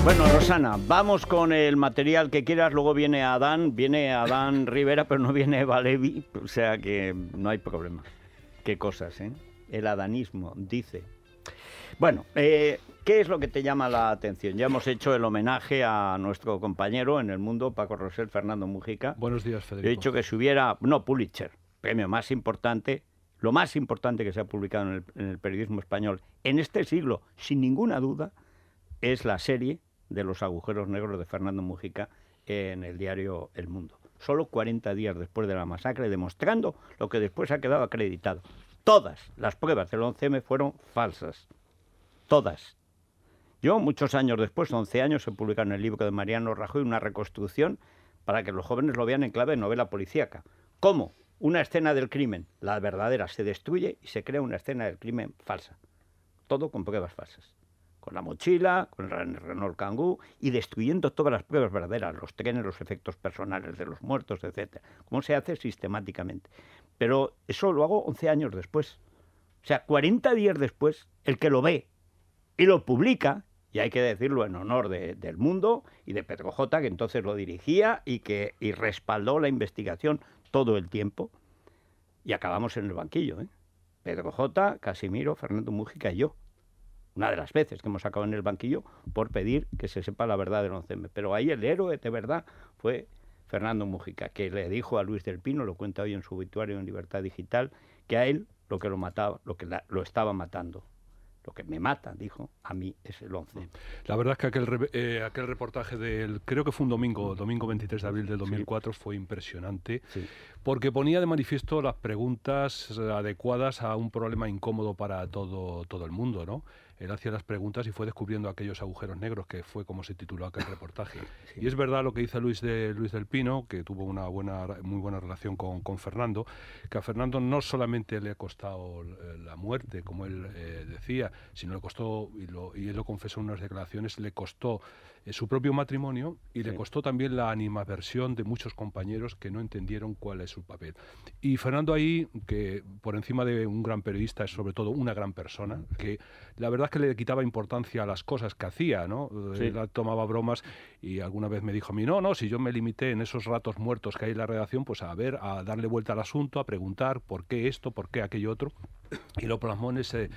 Bueno, Rosana, vamos con el material que quieras. Luego viene Adán Rivera, pero no viene Eva Levi, o sea que no hay problema. Qué cosas, ¿eh? El adanismo, dice. Bueno, ¿qué es lo que te llama la atención? Ya hemos hecho el homenaje a nuestro compañero en el mundo, Paco Rosell, Fernando Mujica. Buenos días, Federico. He dicho que si hubiera, no, Pulitzer, premio más importante, lo más importante que se ha publicado en el periodismo español en este siglo, sin ninguna duda, es la serie de los agujeros negros de Fernando Mujica en el diario El Mundo. Solo 40 días después de la masacre, demostrando lo que después ha quedado acreditado. Todas las pruebas del 11M fueron falsas. Todas. Yo, muchos años después, 11 años, he publicado en el libro de Mariano Rajoy una reconstrucción para que los jóvenes lo vean en clave de novela policíaca. ¿Cómo? Una escena del crimen, la verdadera, se destruye y se crea una escena del crimen falsa. Todo con pruebas falsas. Con la mochila, con el Renault Kangoo y destruyendo todas las pruebas verdaderas, los trenes, los efectos personales de los muertos, etc. ¿Cómo se hace? Sistemáticamente. Pero eso lo hago 11 años después. O sea, 40 días después, el que lo ve y lo publica, y hay que decirlo en honor del Mundo y de Pedro J., que entonces lo dirigía y respaldó la investigación todo el tiempo, y acabamos en el banquillo, ¿eh? Pedro J., Casimiro, Fernando Mujica y yo. Una de las veces que hemos acabado en el banquillo por pedir que se sepa la verdad del 11M. Pero ahí el héroe de verdad fue Fernando Mujica, que le dijo a Luis del Pino, lo cuenta hoy en su obituario en Libertad Digital, que a él lo que lo mataba, lo estaba matando. Lo que me mata, dijo, a mí es el 11. La verdad es que aquel reportaje creo que fue un domingo 23 de abril del 2004, sí, fue impresionante, sí, porque ponía de manifiesto las preguntas adecuadas a un problema incómodo para todo el mundo, ¿no? Él hacía las preguntas y fue descubriendo aquellos agujeros negros, que fue como se tituló aquel reportaje. Sí. Y es verdad lo que dice Luis del Pino, que tuvo una muy buena relación con Fernando, que a Fernando no solamente le ha costado la muerte, como él decía, sino le costó, y él lo confesó en unas declaraciones, le costó su propio matrimonio y, sí, le costó también la animadversión de muchos compañeros que no entendieron cuál es su papel. Y Fernando ahí, que por encima de un gran periodista es sobre todo una gran persona, que la verdad es que le quitaba importancia a las cosas que hacía, ¿no? Sí. Él tomaba bromas y alguna vez me dijo a mí, no, si yo me limité en esos ratos muertos que hay en la redacción, pues a darle vuelta al asunto, a preguntar por qué esto, por qué aquello otro, y lo plasmó en ese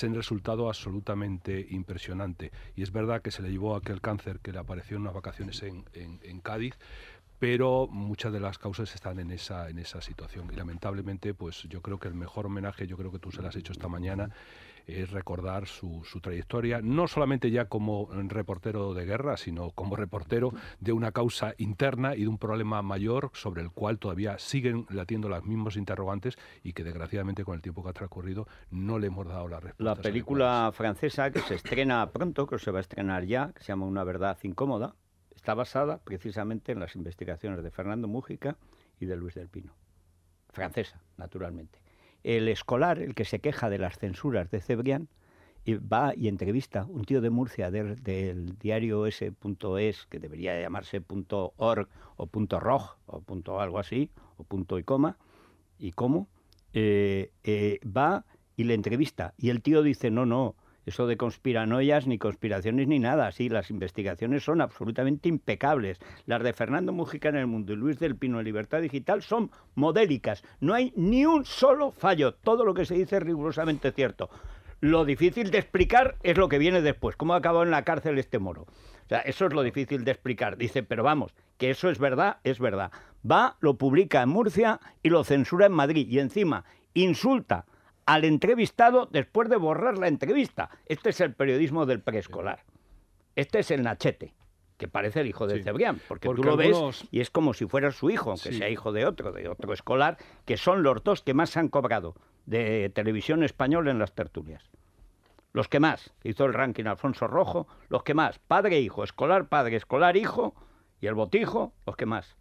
resultado absolutamente impresionante. Y es verdad que se le llevó aquel cáncer que le apareció en unas vacaciones en Cádiz, pero muchas de las causas están en esa situación. Y lamentablemente, pues yo creo que el mejor homenaje, yo creo que tú se lo has hecho esta mañana, es recordar su trayectoria, no solamente ya como reportero de guerra, sino como reportero de una causa interna y de un problema mayor sobre el cual todavía siguen latiendo las mismas interrogantes y que desgraciadamente con el tiempo que ha transcurrido no le hemos dado la respuesta. La película francesa que se estrena pronto, que se va a estrenar ya, que se llama Una verdad incómoda, está basada precisamente en las investigaciones de Fernando Mujica y de Luis del Pino. Francesa, naturalmente. El escolar, el que se queja de las censuras de Cebrián, va y entrevista un tío de Murcia del diario ese.es, que debería llamarse .org o .rog o algo así, o punto y coma, y cómo, va y le entrevista. Y el tío dice, no, eso de conspiranoias, ni conspiraciones, ni nada. Sí, las investigaciones son absolutamente impecables. Las de Fernando Mujica en El Mundo y Luis del Pino en Libertad Digital son modélicas. No hay ni un solo fallo. Todo lo que se dice es rigurosamente cierto. Lo difícil de explicar es lo que viene después. ¿Cómo ha acabado en la cárcel este moro? O sea, eso es lo difícil de explicar. Dice, pero vamos, que eso es verdad, es verdad. Va, lo publica en Murcia y lo censura en Madrid. Y encima insulta al entrevistado después de borrar la entrevista. Este es el periodismo del preescolar. Este es el Nachete, que parece el hijo de Cebrián, porque tú lo ves y es como si fuera su hijo, aunque sea hijo de otro escolar, que son los dos que más se han cobrado de televisión española en las tertulias. Los que más, hizo el ranking Alfonso Rojo, los que más, padre, hijo, escolar, padre, escolar, hijo, y el botijo, los que más.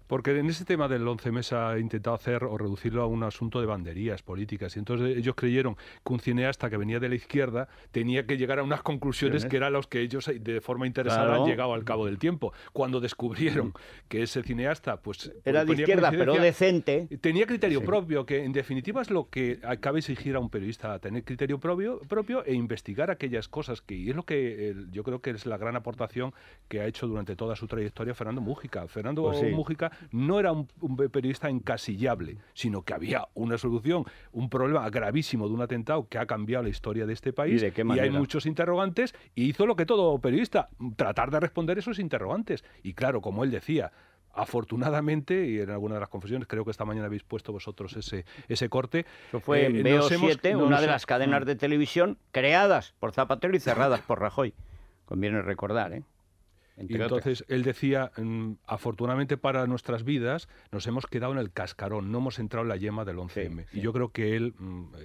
Porque en ese tema del 11M ha intentado hacer o reducirlo a un asunto de banderías políticas. Y entonces ellos creyeron que un cineasta que venía de la izquierda tenía que llegar a unas conclusiones que eran los que ellos de forma interesada han llegado al cabo del tiempo. Cuando descubrieron que ese cineasta pues era de izquierda, pero decente. Tenía criterio propio, que en definitiva es lo que acaba de exigir a un periodista, tener criterio propio e investigar aquellas cosas que, y es lo que yo creo que es la gran aportación que ha hecho durante toda su trayectoria Fernando Múgica. Fernando Múgica no era un periodista encasillable, sino que había una solución, un problema gravísimo de un atentado que ha cambiado la historia de este país, y hay muchos interrogantes, y hizo lo que todo periodista, tratar de responder esos interrogantes. Y claro, como él decía, afortunadamente, y en alguna de las confesiones, creo que esta mañana habéis puesto vosotros ese corte. Eso fue en BO7, una de las cadenas de televisión creadas por Zapatero y cerradas por Rajoy. Conviene recordar, ¿eh? Y entonces él decía, afortunadamente para nuestras vidas nos hemos quedado en el cascarón, no hemos entrado en la yema del 11M. Y yo creo que él,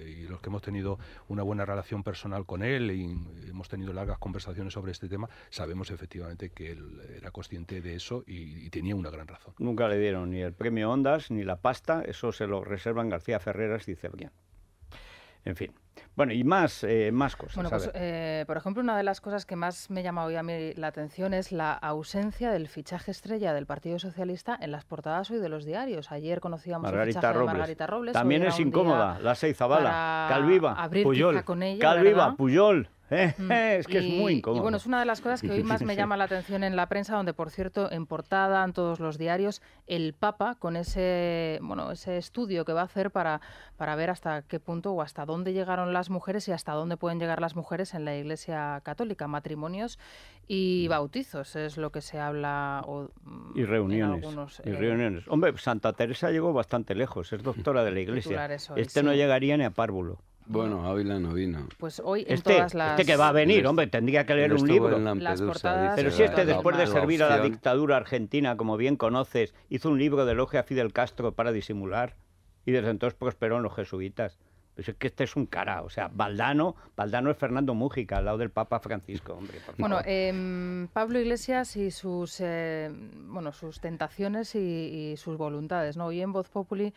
y los que hemos tenido una buena relación personal con él y hemos tenido largas conversaciones sobre este tema, sabemos efectivamente que él era consciente de eso y tenía una gran razón. Nunca le dieron ni el premio Ondas ni la pasta, eso se lo reservan García Ferreras y Cebrián. En fin. Bueno, y más cosas. Bueno, pues, por ejemplo, una de las cosas que más me llama hoy a mí la atención es la ausencia del fichaje estrella del Partido Socialista en las portadas hoy de los diarios. Ayer conocíamos el fichaje de Margarita Robles. También es incómoda, la Seizabala, Calviva, Puyol, con ella, Calviva, Puyol. Es que es muy incómodo. Y bueno, es una de las cosas que hoy más me llama la atención en la prensa, donde, por cierto, en portada, en todos los diarios, el Papa con ese estudio que va a hacer para ver hasta qué punto o hasta dónde llegaron las mujeres y hasta dónde pueden llegar las mujeres en la Iglesia Católica. Matrimonios y bautizos es lo que se habla. Y reuniones. Reuniones. Hombre, Santa Teresa llegó bastante lejos, es doctora de la Iglesia. No llegaría ni a párvulo. Bueno, Ávila no vino. Pues hoy en todas las... que va a venir, hombre, tendría que leer un libro. Las portadas, pero si después de servir a la dictadura argentina, como bien conoces, hizo un libro de elogio a Fidel Castro para disimular, y desde entonces prosperó en los jesuitas. Pues es que este es un cara, o sea, Valdano es Fernando Múgica, al lado del Papa Francisco, hombre, por favor. Bueno, Pablo Iglesias y sus tentaciones y sus voluntades, ¿no? Hoy en Voz Populi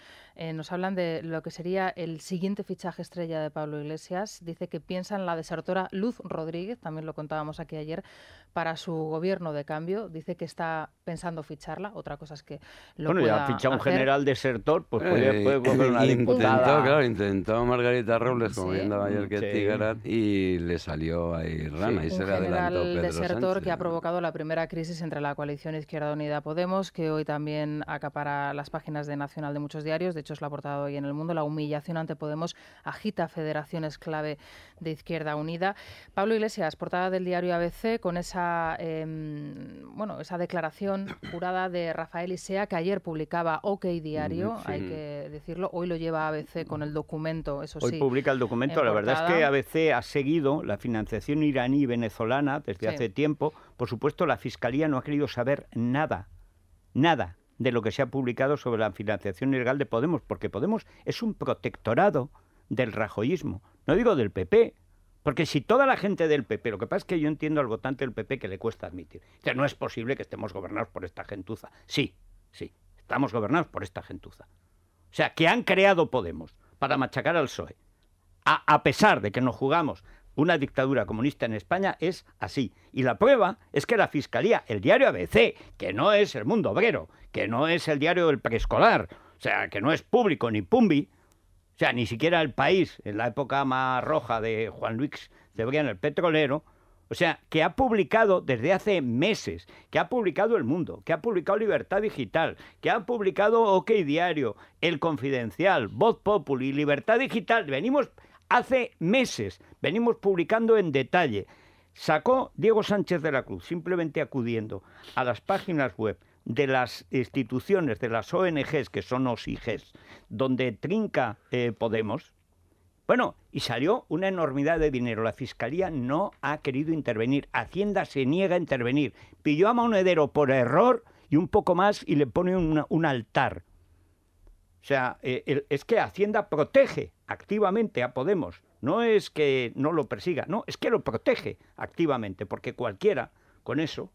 nos hablan de lo que sería el siguiente fichaje estrella de Pablo Iglesias. Dice que piensa en la desertora Luz Rodríguez, también lo contábamos aquí ayer, para su gobierno de cambio. Dice que está pensando ficharla, otra cosa es que lo pueda ya ha fichado un general desertor, pues puede coger una diputada. Intentó Margarita Robles, como bien daba ayer que Tigarat, y le salió ahí rana y se le adelantó Pedro desertor Sánchez, que ha provocado la primera crisis entre la coalición Izquierda Unida Podemos, que hoy también acapara las páginas de Nacional de muchos diarios. De hecho, es la portada hoy en El Mundo. La humillación ante Podemos agita federaciones clave de Izquierda Unida. Pablo Iglesias, portada del diario ABC, con esa declaración jurada de Rafael Isea, que ayer publicaba OK Diario, hay que decirlo. Hoy lo lleva ABC con el documento. Eso hoy sí, publica el documento. La verdad es que ABC ha seguido la financiación iraní venezolana desde hace tiempo. Por supuesto, la Fiscalía no ha querido saber nada de lo que se ha publicado sobre la financiación ilegal de Podemos, porque Podemos es un protectorado del rajoyismo. No digo del PP, porque si toda la gente del PP, lo que pasa es que yo entiendo al votante del PP que le cuesta admitir, que no es posible que estemos gobernados por esta gentuza. Sí, estamos gobernados por esta gentuza. O sea, que han creado Podemos para machacar al PSOE, a pesar de que nos jugamos una dictadura comunista en España, es así. Y la prueba es que la Fiscalía, el diario ABC, que no es El Mundo Obrero, que no es el diario del preescolar, o sea, que no es Público ni Pumbi, o sea, ni siquiera El País, en la época más roja de Juan Luis Cebrián, el petrolero, o sea, que ha publicado desde hace meses, que ha publicado El Mundo, que ha publicado Libertad Digital, que ha publicado OK Diario, El Confidencial, Voz Populi, Libertad Digital. Hace meses venimos publicando en detalle. Sacó Diego Sánchez de la Cruz, simplemente acudiendo a las páginas web de las instituciones, de las ONGs, que son OSIGs, donde trinca Podemos. Bueno, y salió una enormidad de dinero. La Fiscalía no ha querido intervenir. Hacienda se niega a intervenir. Pilló a Monedero por error y un poco más y le pone un altar. O sea, es que Hacienda protege activamente a Podemos. No es que no lo persiga, no, es que lo protege activamente, porque cualquiera con eso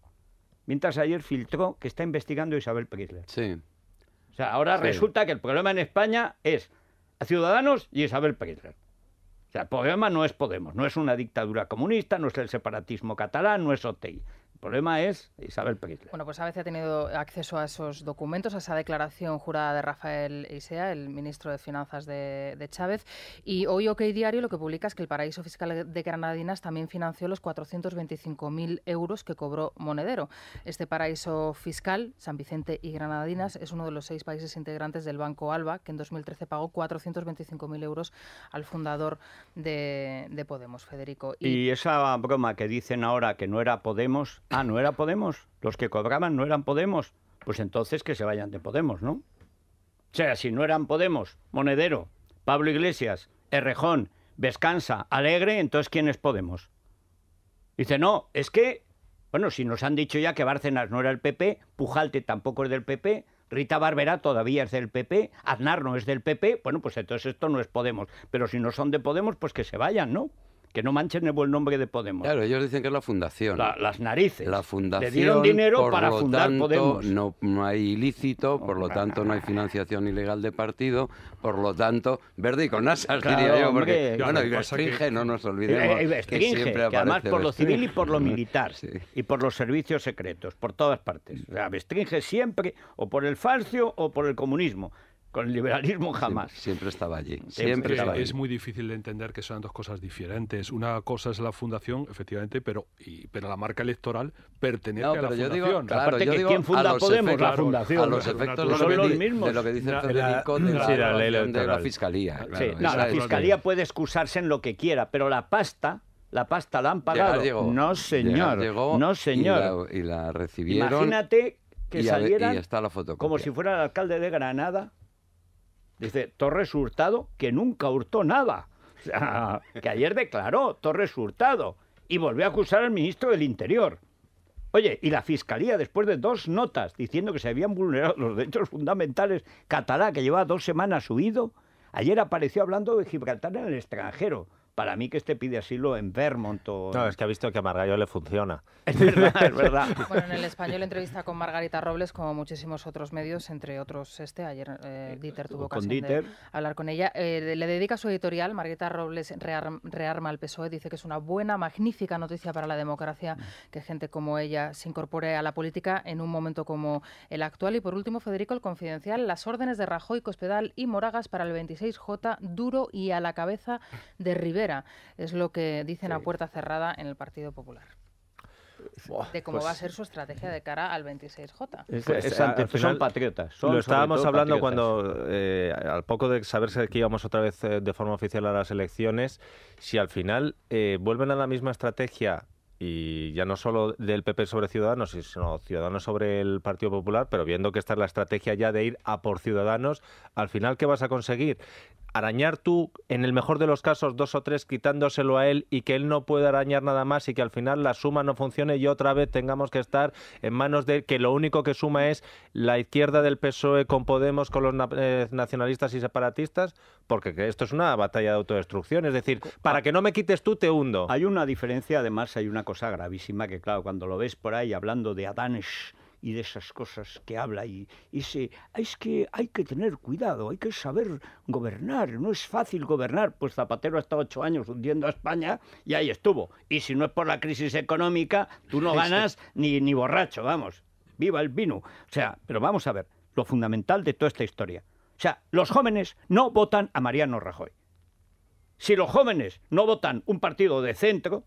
mientras ayer filtró que está investigando a Isabel Preisler. Sí. O sea, ahora resulta que el problema en España es a Ciudadanos y Isabel Preisler. O sea, el problema no es Podemos, no es una dictadura comunista, no es el separatismo catalán, no es Otegi. El problema es Isabel Preisler. Bueno, pues a veces ha tenido acceso a esos documentos, a esa declaración jurada de Rafael Isea, el ministro de Finanzas de Chávez. Y hoy OK Diario lo que publica es que el paraíso fiscal de Granadinas también financió los 425.000 euros que cobró Monedero. Este paraíso fiscal, San Vicente y Granadinas, es uno de los 6 países integrantes del Banco Alba, que en 2013 pagó 425.000 euros al fundador de Podemos, Federico. Y esa broma que dicen ahora que no era Podemos... Ah, ¿no era Podemos? ¿Los que cobraban no eran Podemos? Pues entonces que se vayan de Podemos, ¿no? O sea, si no eran Podemos, Monedero, Pablo Iglesias, Errejón, Vescansa, Alegre, entonces ¿quién es Podemos? Dice, no, es que, bueno, si nos han dicho ya que Bárcenas no era el PP, Pujalte tampoco es del PP, Rita Barberá todavía es del PP, Aznar no es del PP, bueno, pues entonces esto no es Podemos. Pero si no son de Podemos, pues que se vayan, ¿no? Que no manchen el buen nombre de Podemos. Claro, ellos dicen que es la fundación. Las narices. La fundación. Le dieron dinero para fundar Podemos. No hay ilícito, por lo tanto no hay financiación ilegal de partido, por lo tanto, verde y con asas, claro, diría yo, porque, hombre, bueno, y Bestringe, no nos olvidemos. Bestringe, que además por lo civil y por lo militar, y por los servicios secretos, por todas partes. O sea, Bestringe siempre, o por el falcio o por el comunismo. Con el liberalismo jamás. Siempre estaba allí. Siempre estaba allí. Es muy difícil de entender que sean dos cosas diferentes. Una cosa es la fundación, efectivamente, pero la marca electoral pertenece a la fundación. Aparte que ¿quién funda Podemos? La fundación. A los efectos de lo que dice Federico de la Fiscalía. Claro, la Fiscalía puede excusarse en lo que quiera, pero la pasta la han pagado. No, señor. No, señor. Y la recibieron. Imagínate que salieran y está la fotocopia. Como si fuera el alcalde de Granada. Dice Torres Hurtado que nunca hurtó nada. O sea, que ayer declaró Torres Hurtado y volvió a acusar al ministro del Interior. Oye, y la Fiscalía, después de 2 notas diciendo que se habían vulnerado los derechos fundamentales, Catalá, que lleva 2 semanas huido, ayer apareció hablando de Gibraltar en el extranjero. Para mí que pide asilo en Vermont o... No, es que ha visto que a Margallo le funciona. Es verdad, es verdad. Bueno, en El Español entrevista con Margarita Robles, como muchísimos otros medios, entre otros ayer Dieter tuvo ocasión de hablar con ella. Le dedica su editorial, Margarita Robles rearma al PSOE, dice que es una buena, magnífica noticia para la democracia que gente como ella se incorpore a la política en un momento como el actual. Y por último, Federico, El Confidencial, las órdenes de Rajoy, Cospedal y Moragas para el 26J, duro y a la cabeza de Rivera. Es lo que dicen a puerta cerrada en el Partido Popular. De cómo va a ser su estrategia de cara al 26J. Son patriotas. Lo estábamos hablando patriotas. cuando, al poco de saberse que íbamos otra vez de forma oficial a las elecciones, si al final vuelven a la misma estrategia, y ya no solo del PP sobre Ciudadanos, sino Ciudadanos sobre el Partido Popular, pero viendo que esta es la estrategia ya de ir a por Ciudadanos, al final, ¿qué vas a conseguir? Arañar tú, en el mejor de los casos, 2 o 3 quitándoselo a él y que él no pueda arañar nada más y que al final la suma no funcione y otra vez tengamos que estar en manos de que lo único que suma es la izquierda del PSOE con Podemos, con los nacionalistas y separatistas, porque esto es una batalla de autodestrucción. Es decir, para que no me quites tú, te hundo. Hay una diferencia, además, hay una cosa gravísima que, claro, cuando lo ves por ahí hablando de Adanes y de esas cosas que habla y dice, es que hay que tener cuidado, hay que saber gobernar, no es fácil gobernar. Pues Zapatero ha estado 8 años hundiendo a España y ahí estuvo. Y si no es por la crisis económica, tú no ganas ni borracho, vamos. Viva el vino. O sea, pero vamos a ver, lo fundamental de toda esta historia. O sea, los jóvenes no votan a Mariano Rajoy. Si los jóvenes no votan un partido de centro,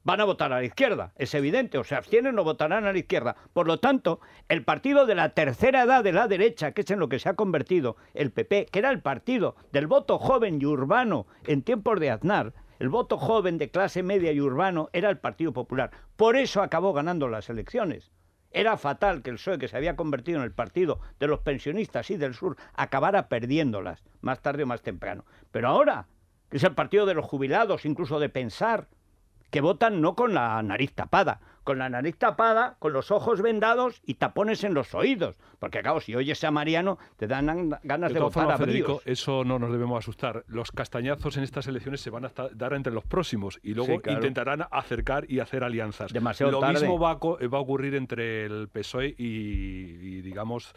van a votar a la izquierda, es evidente, o se abstienen o votarán a la izquierda. Por lo tanto, el partido de la tercera edad de la derecha, que es en lo que se ha convertido el PP, que era el partido del voto joven y urbano en tiempos de Aznar, el voto joven de clase media y urbano era el Partido Popular. Por eso acabó ganando las elecciones. Era fatal que el PSOE, que se había convertido en el partido de los pensionistas y del sur, acabara perdiéndolas, más tarde o más temprano. Pero ahora, que es el partido de los jubilados, incluso de pensar, que votan no con la nariz tapada, con la nariz tapada, con los ojos vendados y tapones en los oídos. Porque, claro, si oyes a Mariano, te dan ganas de botar a Federico, eso no nos debemos asustar. Los castañazos en estas elecciones se van a dar entre los próximos y luego intentarán acercar y hacer alianzas. Demasiado Lo tarde. mismo va a ocurrir entre el PSOE y digamos,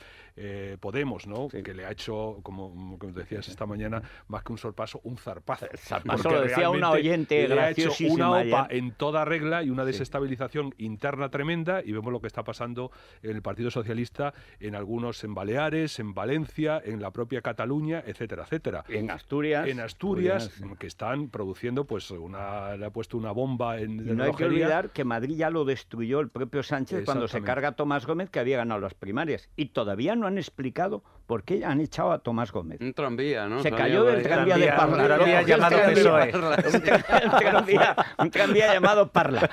Podemos, ¿no? Sí. Que le ha hecho, como decías esta mañana, más que un sorpaso, un zarpazo. Zarpazo lo decía una oyente le ha hecho una OPA ayer. en toda regla y una desestabilización interna tremenda, y vemos lo que está pasando en el Partido Socialista, en algunos en Baleares, en Valencia, en la propia Cataluña, etcétera, etcétera. En Asturias. En Asturias, que están produciendo, pues, le ha puesto una bomba en y no hay que olvidar que Madrid ya lo destruyó el propio Sánchez cuando se carga a Tomás Gómez, que había ganado las primarias. Y todavía no han explicado por qué han echado a Tomás Gómez. Un tranvía, ¿no? Se cayó del tranvía de Parla. Un tranvía llamado PSOE. Un tranvía llamado Parla.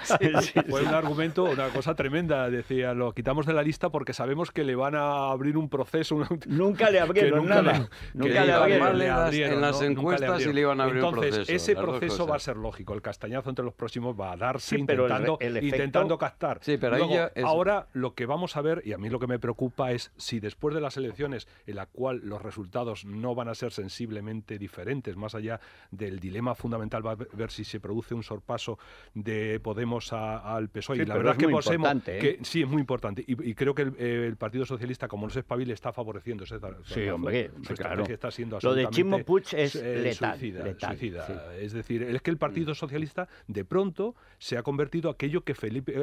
Fue un argumento, una cosa tremenda. Decía, lo quitamos de la lista porque sabemos que le van a abrir un proceso. Nunca le abrieron nada. Nunca le abrieron. En las encuestas y le iban a abrir un proceso. Entonces, ese proceso va a ser lógico. El castañazo entre los próximos va a darse intentando captar. Sí, pero luego, ahora lo que vamos a ver, y a mí lo que me preocupa es si después de las elecciones, en la cual los resultados no van a ser sensiblemente diferentes, más allá del dilema fundamental, va a ver si se produce un sorpaso de Podemos al PSOE. Sí, y la verdad es que Podemos, que sí, es muy importante. Y creo que el Partido Socialista, como no se espabile, está favoreciendo ese sí, hombre, su estrategia está siendo lo de Chimo Puig es letal. Suicida. Sí. Es decir, es que el Partido Socialista de pronto se ha convertido aquello que Felipe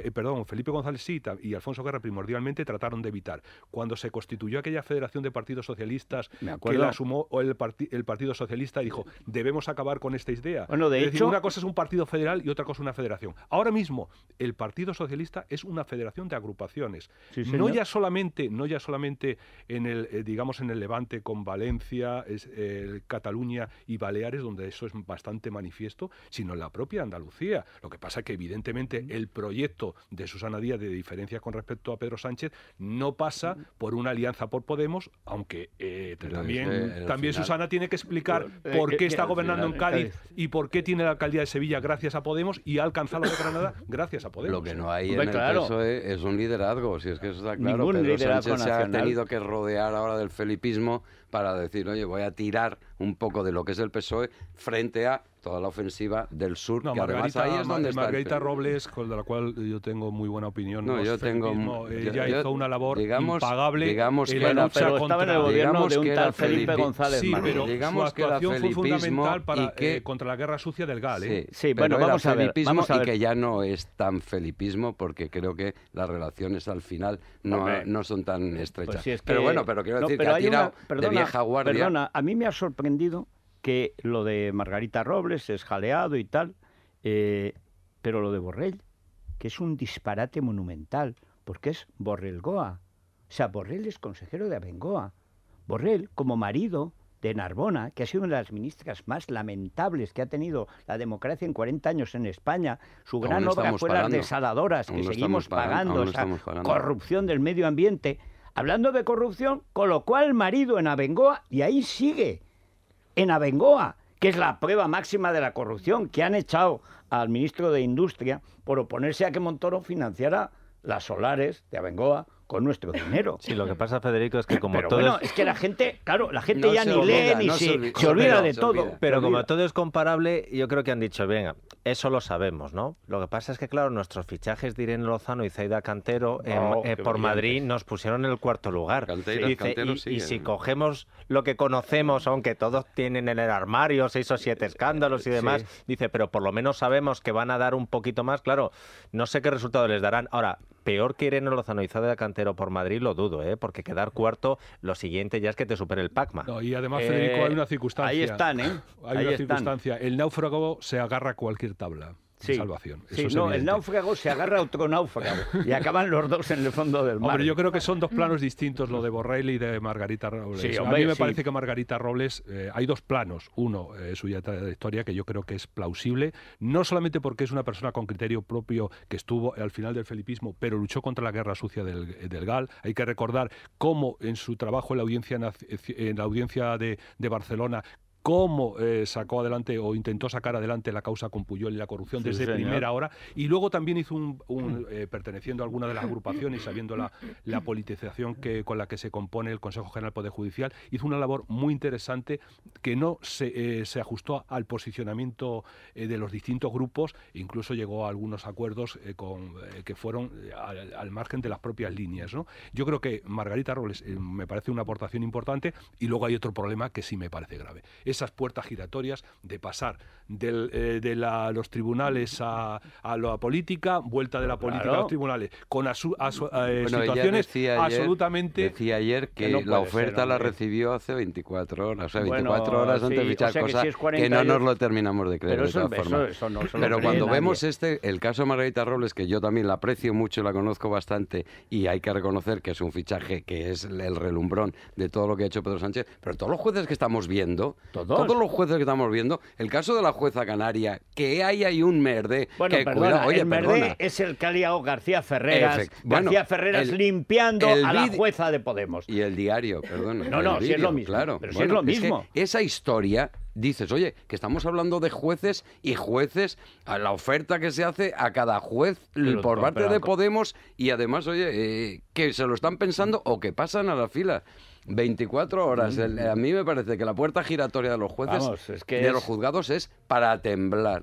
González Sita y Alfonso Guerra primordialmente trataron de evitar. Cuando se constituyó aquella Federación de Partidos Socialistas que la sumó el Partido Socialista, dijo, debemos acabar con esta idea. Bueno, de hecho, decir, una cosa es un partido federal y otra cosa es una federación. Ahora mismo, el Partido Socialista es una federación de agrupaciones. Sí, no ya solamente en el Levante con Valencia, Cataluña y Baleares, donde eso es bastante manifiesto, sino en la propia Andalucía. Lo que pasa es que, evidentemente, el proyecto de Susana Díaz de diferencias con respecto a Pedro Sánchez no pasa por una alianza por Podemos, aunque también Susana tiene que explicar por qué está gobernando en Cádiz y por qué tiene la alcaldía de Sevilla gracias a Podemos y ha alcanzado la de Granada gracias a Podemos. Lo que no hay en el PSOE es un liderazgo, si es que eso está claro. Pedro Sánchez se ha tenido que rodear ahora del felipismo para decir, oye, voy a tirar un poco de lo que es el PSOE frente a toda la ofensiva del sur, que además ahí es donde está Margarita Robles, con la cual yo tengo muy buena opinión. Ella hizo una labor impagable. Digamos que estaba en el gobierno de un tal Felipe González. Sí, pero su actuación fue fundamental contra la guerra sucia del GAL. Sí, bueno, vamos a ver. Y que ya no es tan felipismo, porque creo que las relaciones al final no son tan estrechas. Pues pero quiero decir que ha tirado de vieja guardia. Perdona, a mí me ha sorprendido que lo de Margarita Robles es jaleado y tal, pero lo de Borrell, que es un disparate monumental, porque es Borrell-Goa. O sea, Borrell es consejero de Abengoa. Borrell, como marido de Narbona, que ha sido una de las ministras más lamentables que ha tenido la democracia en 40 años en España, su gran obra fue las desaladoras, que seguimos pagando, esa corrupción del medio ambiente. Hablando de corrupción, colocó al marido en Abengoa y ahí sigue. En Abengoa, que es la prueba máxima de la corrupción, que han echado al ministro de Industria por oponerse a que Montoro financiara las solares de Abengoa con nuestro dinero. Sí, lo que pasa, Federico, es que como pero todo bueno, es que la gente, claro, la gente ya ni lee ni se olvida de todo. Pero como todo es comparable, yo creo que han dicho, venga, eso lo sabemos, ¿no? Lo que pasa es que, claro, nuestros fichajes de Irene Lozano y Zaida Cantero por Madrid nos pusieron en el cuarto lugar. Y si cogemos lo que conocemos, aunque todos tienen en el armario 6 o 7 escándalos y demás, dice, pero por lo menos sabemos que van a dar un poquito más. Claro, no sé qué resultado les darán. Ahora, peor que Irene Lozano y Zaida Cantero por Madrid lo dudo, porque quedar cuarto, lo siguiente ya es que te supere el Pacma. No, y además, Federico, hay una circunstancia. Ahí están, Hay una circunstancia. El náufrago se agarra a cualquier tabla. Salvación. El náufrago se agarra a otro náufrago y acaban los dos en el fondo del mar. Hombre, yo creo que son dos planos distintos, lo de Borrell y de Margarita Robles. A mí me parece que Margarita Robles, hay dos planos. Uno, su trayectoria, que yo creo que es plausible, no solamente porque es una persona con criterio propio que estuvo al final del felipismo, pero luchó contra la guerra sucia del GAL. Hay que recordar cómo en su trabajo en la audiencia de Barcelona cómo sacó adelante o intentó sacar adelante la causa con Pujol y la corrupción desde primera hora, y luego también hizo perteneciendo a alguna de las agrupaciones, sabiendo la politización con la que se compone el Consejo General del Poder Judicial, hizo una labor muy interesante que no se ajustó al posicionamiento de los distintos grupos, e incluso llegó a algunos acuerdos que fueron al margen de las propias líneas, ¿no? Yo creo que Margarita Robles me parece una aportación importante, y luego hay otro problema que sí me parece grave. Esas puertas giratorias de pasar de los tribunales a la política, vuelta de la política a los tribunales, con situaciones absolutamente... Decía ayer que la oferta la recibió hace 24 horas, o sea, 24 horas antes de fichar, cosa que no nos lo terminamos de creer, de todas formas. Pero cuando vemos el caso de Margarita Robles, que yo también la aprecio mucho, la conozco bastante, y hay que reconocer que es un fichaje que es el relumbrón de todo lo que ha hecho Pedro Sánchez, pero todos los jueces que estamos viendo, el caso de la jueza canaria, que hay un merde... Bueno, perdona, el merde es el que ha liado García Ferreras, limpiando a la jueza de Podemos. Y el diario, perdón. Si es lo mismo. Claro. Pero si es lo mismo. Es que esa historia... Dices, oye, que estamos hablando de jueces y jueces, a la oferta que se hace a cada juez por parte de Podemos, y además, oye, que se lo están pensando o que pasan a la fila. 24 horas. A mí me parece que la puerta giratoria de los jueces, los juzgados, es para temblar.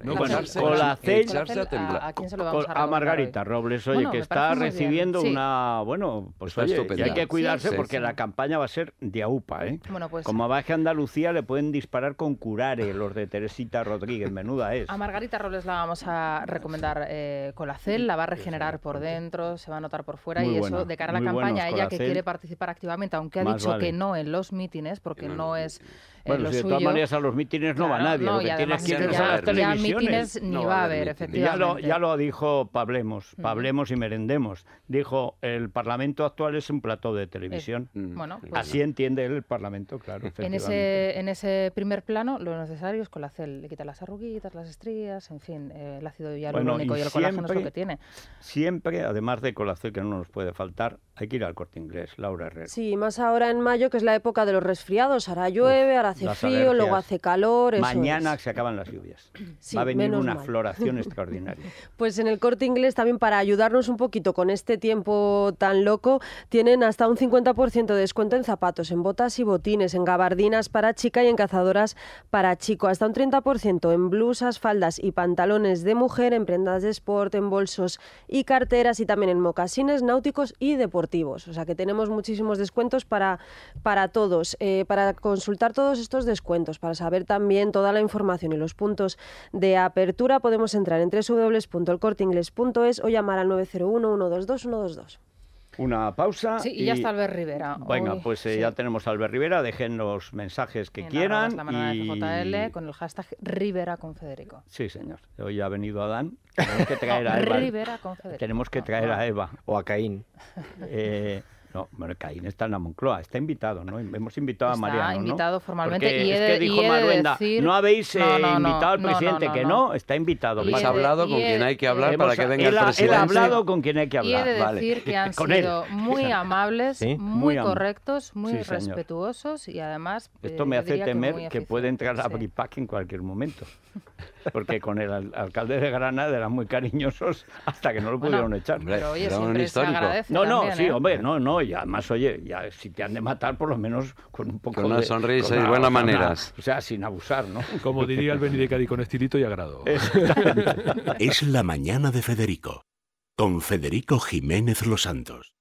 Echarse a temblar. ¿A quién se lo vamos a Margarita Robles, oye, que está recibiendo una... Bueno, pues oye, y hay que cuidarse porque la campaña va a ser de AUPA, ¿eh? Bueno, pues, como baje a Andalucía, le pueden disparar con curare los de Teresita Rodríguez, menuda es. A Margarita Robles la vamos a recomendar Colacel, la va a regenerar por dentro, se va a notar por fuera, y eso de cara a la campaña, ella que quiere participar activamente, aunque ha dicho que no en los mítines, porque no es bueno, si de todas maneras a los mítines no va nadie, lo que tienes que ir a las televisiones. Mítines ni va a haber, efectivamente. Ya lo dijo Pablemos y merendemos. Dijo, el Parlamento actual es un plató de televisión. Bueno, pues, así entiende él el Parlamento, claro. En ese primer plano, lo necesario es Colacel. Le quita las arruguitas, las estrías, en fin, el ácido hialurónico y el colágeno es lo que tiene. Siempre, además de Colacel, que no nos puede faltar, hay que ir al Corte Inglés. Laura Herrera. Sí, más ahora en mayo, que es la época de los resfriados. Ahora llueve, ahora hace frío, luego hace calor. Mañana se acaban las lluvias. Sí, va a venir una floración extraordinaria. Pues en el Corte Inglés, también para ayudarnos un poquito con este tiempo tan loco, tienen hasta un 50% de descuento en zapatos, en botas y botines, en gabardinas para chica y en cazadoras para chico. Hasta un 30% en blusas, faldas y pantalones de mujer, en prendas de sport, en bolsos y carteras, y también en mocasines náuticos y deportivos. O sea que tenemos muchísimos descuentos para todos. Para consultar todos estos descuentos, para saber también toda la información y los puntos de apertura, podemos entrar en www.elcorteingles.es o llamar al 901-122-122. Una pausa. Sí, y ya está Albert Rivera. Venga, pues ya tenemos a Albert Rivera. Dejen los mensajes que quieran. La manada de FJL con el hashtag Rivera con Federico. Sí, señor. Hoy ha venido Adán. Tenemos que traer a Eva. Rivera con Federico. Tenemos que traer a Eva. O a Caín. No, bueno, Caín está en la Moncloa, está invitado, ¿no? Hemos invitado a Mariano, Está invitado formalmente. Porque es que dijo Maruenda, no habéis invitado al presidente, que no, está invitado. Habéis hablado con quien hay que hablar para que venga el presidente. Él ha hablado con quien hay que hablar. Y he de decir que han sido muy amables, muy correctos, muy respetuosos, y además... Esto me hace temer que puede entrar a Bripac en cualquier momento. Porque con el alcalde de Granada eran muy cariñosos hasta que no lo pudieron echar. Pero oye, siempre se agradece. Y además, oye, ya si te han de matar, por lo menos con un poco con una sonrisa y buenas maneras. O sea, sin abusar, ¿no? Como diría el Benidicadi, con estilito y agrado. Es la mañana de Federico, con Federico Jiménez Los Santos.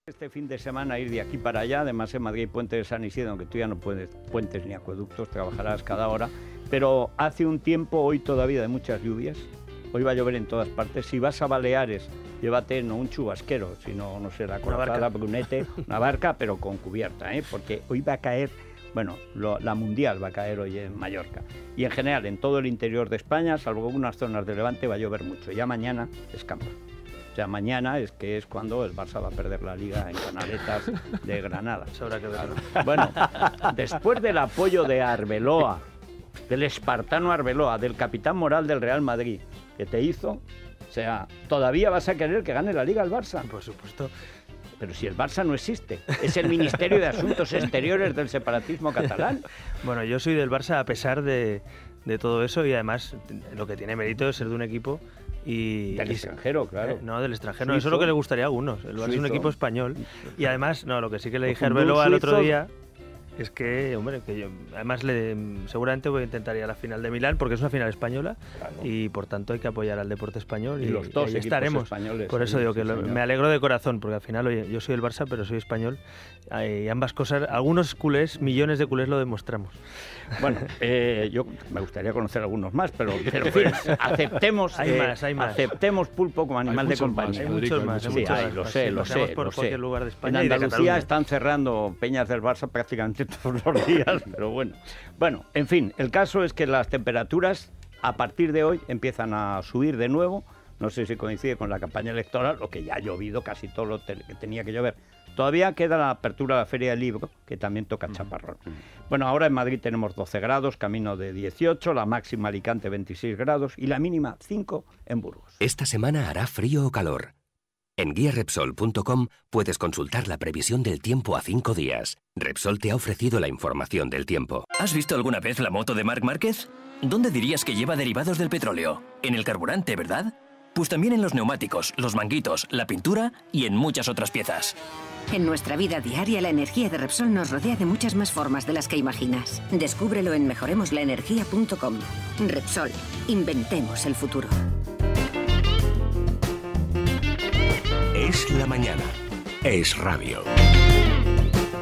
Este fin de semana ir de aquí para allá, además en Madrid hay Puente de San Isidro, aunque tú ya no puedes puentes ni acueductos, trabajarás cada hora, pero hace un tiempo, hoy todavía, de muchas lluvias. Hoy va a llover en todas partes. Si vas a Baleares, llévate no un chubasquero, sino, no sé, la corazada Brunete, una barca, pero con cubierta, porque hoy va a caer, bueno, la Mundial va a caer hoy en Mallorca. Y en general, en todo el interior de España, salvo algunas zonas de Levante, va a llover mucho. Ya mañana escampa. O sea, mañana es cuando el Barça va a perder la Liga en Canaletas de Granada. Eso habrá que verlo. Bueno, después del apoyo de Arbeloa, del espartano Arbeloa, del capitán moral del Real Madrid, que te hizo, o sea, ¿todavía vas a querer que gane la Liga el Barça? Por supuesto. pero si el Barça no existe, es el Ministerio de Asuntos Exteriores del separatismo catalán. Bueno, yo soy del Barça a pesar de todo eso, y además lo que tiene mérito es ser de un equipo del extranjero, claro. No, del extranjero. Suizo. Eso es lo que le gustaría a algunos. El Barça es un equipo español. Y además, lo que sí que le dije a Arbeloa el otro día es que, hombre, que yo además seguramente voy a intentar ir a la final de Milán, porque es una final española, claro. Y por tanto hay que apoyar al deporte español, y los dos ahí estaremos. Españoles. Por eso digo que me alegro de corazón, porque al final, oye, yo soy el Barça, pero soy español, y ambas cosas, algunos culés, millones de culés lo demostramos. Bueno, yo me gustaría conocer algunos más, pero en fin, aceptemos, hay más. Aceptemos Pulpo como animal de compañía. Hay muchos más. Sí, lo sé. Por cualquier lugar de España. En Andalucía están cerrando peñas del Barça prácticamente todos los días, pero bueno. Bueno, en fin, el caso es que las temperaturas a partir de hoy empiezan a subir de nuevo. No sé si coincide con la campaña electoral, o que ya ha llovido casi todo lo que tenía que llover. Todavía queda la apertura de la Feria del Libro, que también toca chaparrón. Bueno, ahora en Madrid tenemos 12 grados, camino de 18, la máxima Alicante 26 grados y la mínima 5 en Burgos. Esta semana hará frío o calor. En guiarepsol.com puedes consultar la previsión del tiempo a 5 días. Repsol te ha ofrecido la información del tiempo. ¿Has visto alguna vez la moto de Marc Márquez? ¿Dónde dirías que lleva derivados del petróleo? En el carburante, ¿verdad? Pues también en los neumáticos, los manguitos, la pintura y en muchas otras piezas. En nuestra vida diaria, la energía de Repsol nos rodea de muchas más formas de las que imaginas. Descúbrelo en mejoremoslaenergia.com. Repsol, inventemos el futuro. Es la mañana. Es radio.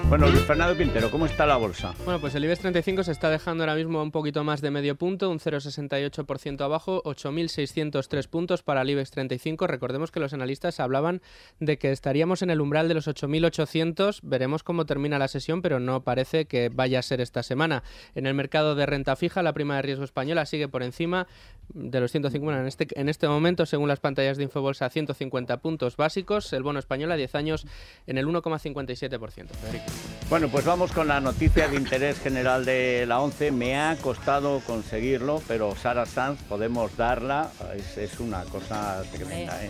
Bueno, Luis Fernando Quintero, ¿cómo está la bolsa? Bueno, pues el IBEX 35 se está dejando ahora mismo un poquito más de medio punto, un 0,68% abajo, 8.603 puntos para el IBEX 35. Recordemos que los analistas hablaban de que estaríamos en el umbral de los 8.800. Veremos cómo termina la sesión, pero no parece que vaya a ser esta semana. En el mercado de renta fija, la prima de riesgo española sigue por encima de los 150 en este momento, según las pantallas de Infobolsa, 150 puntos básicos. El bono español a 10 años en el 1,57%. Bueno, pues vamos con la noticia de interés general de la 11. Me ha costado conseguirlo, pero Sara Sanz, podemos darla. Es una cosa tremenda, ¿eh?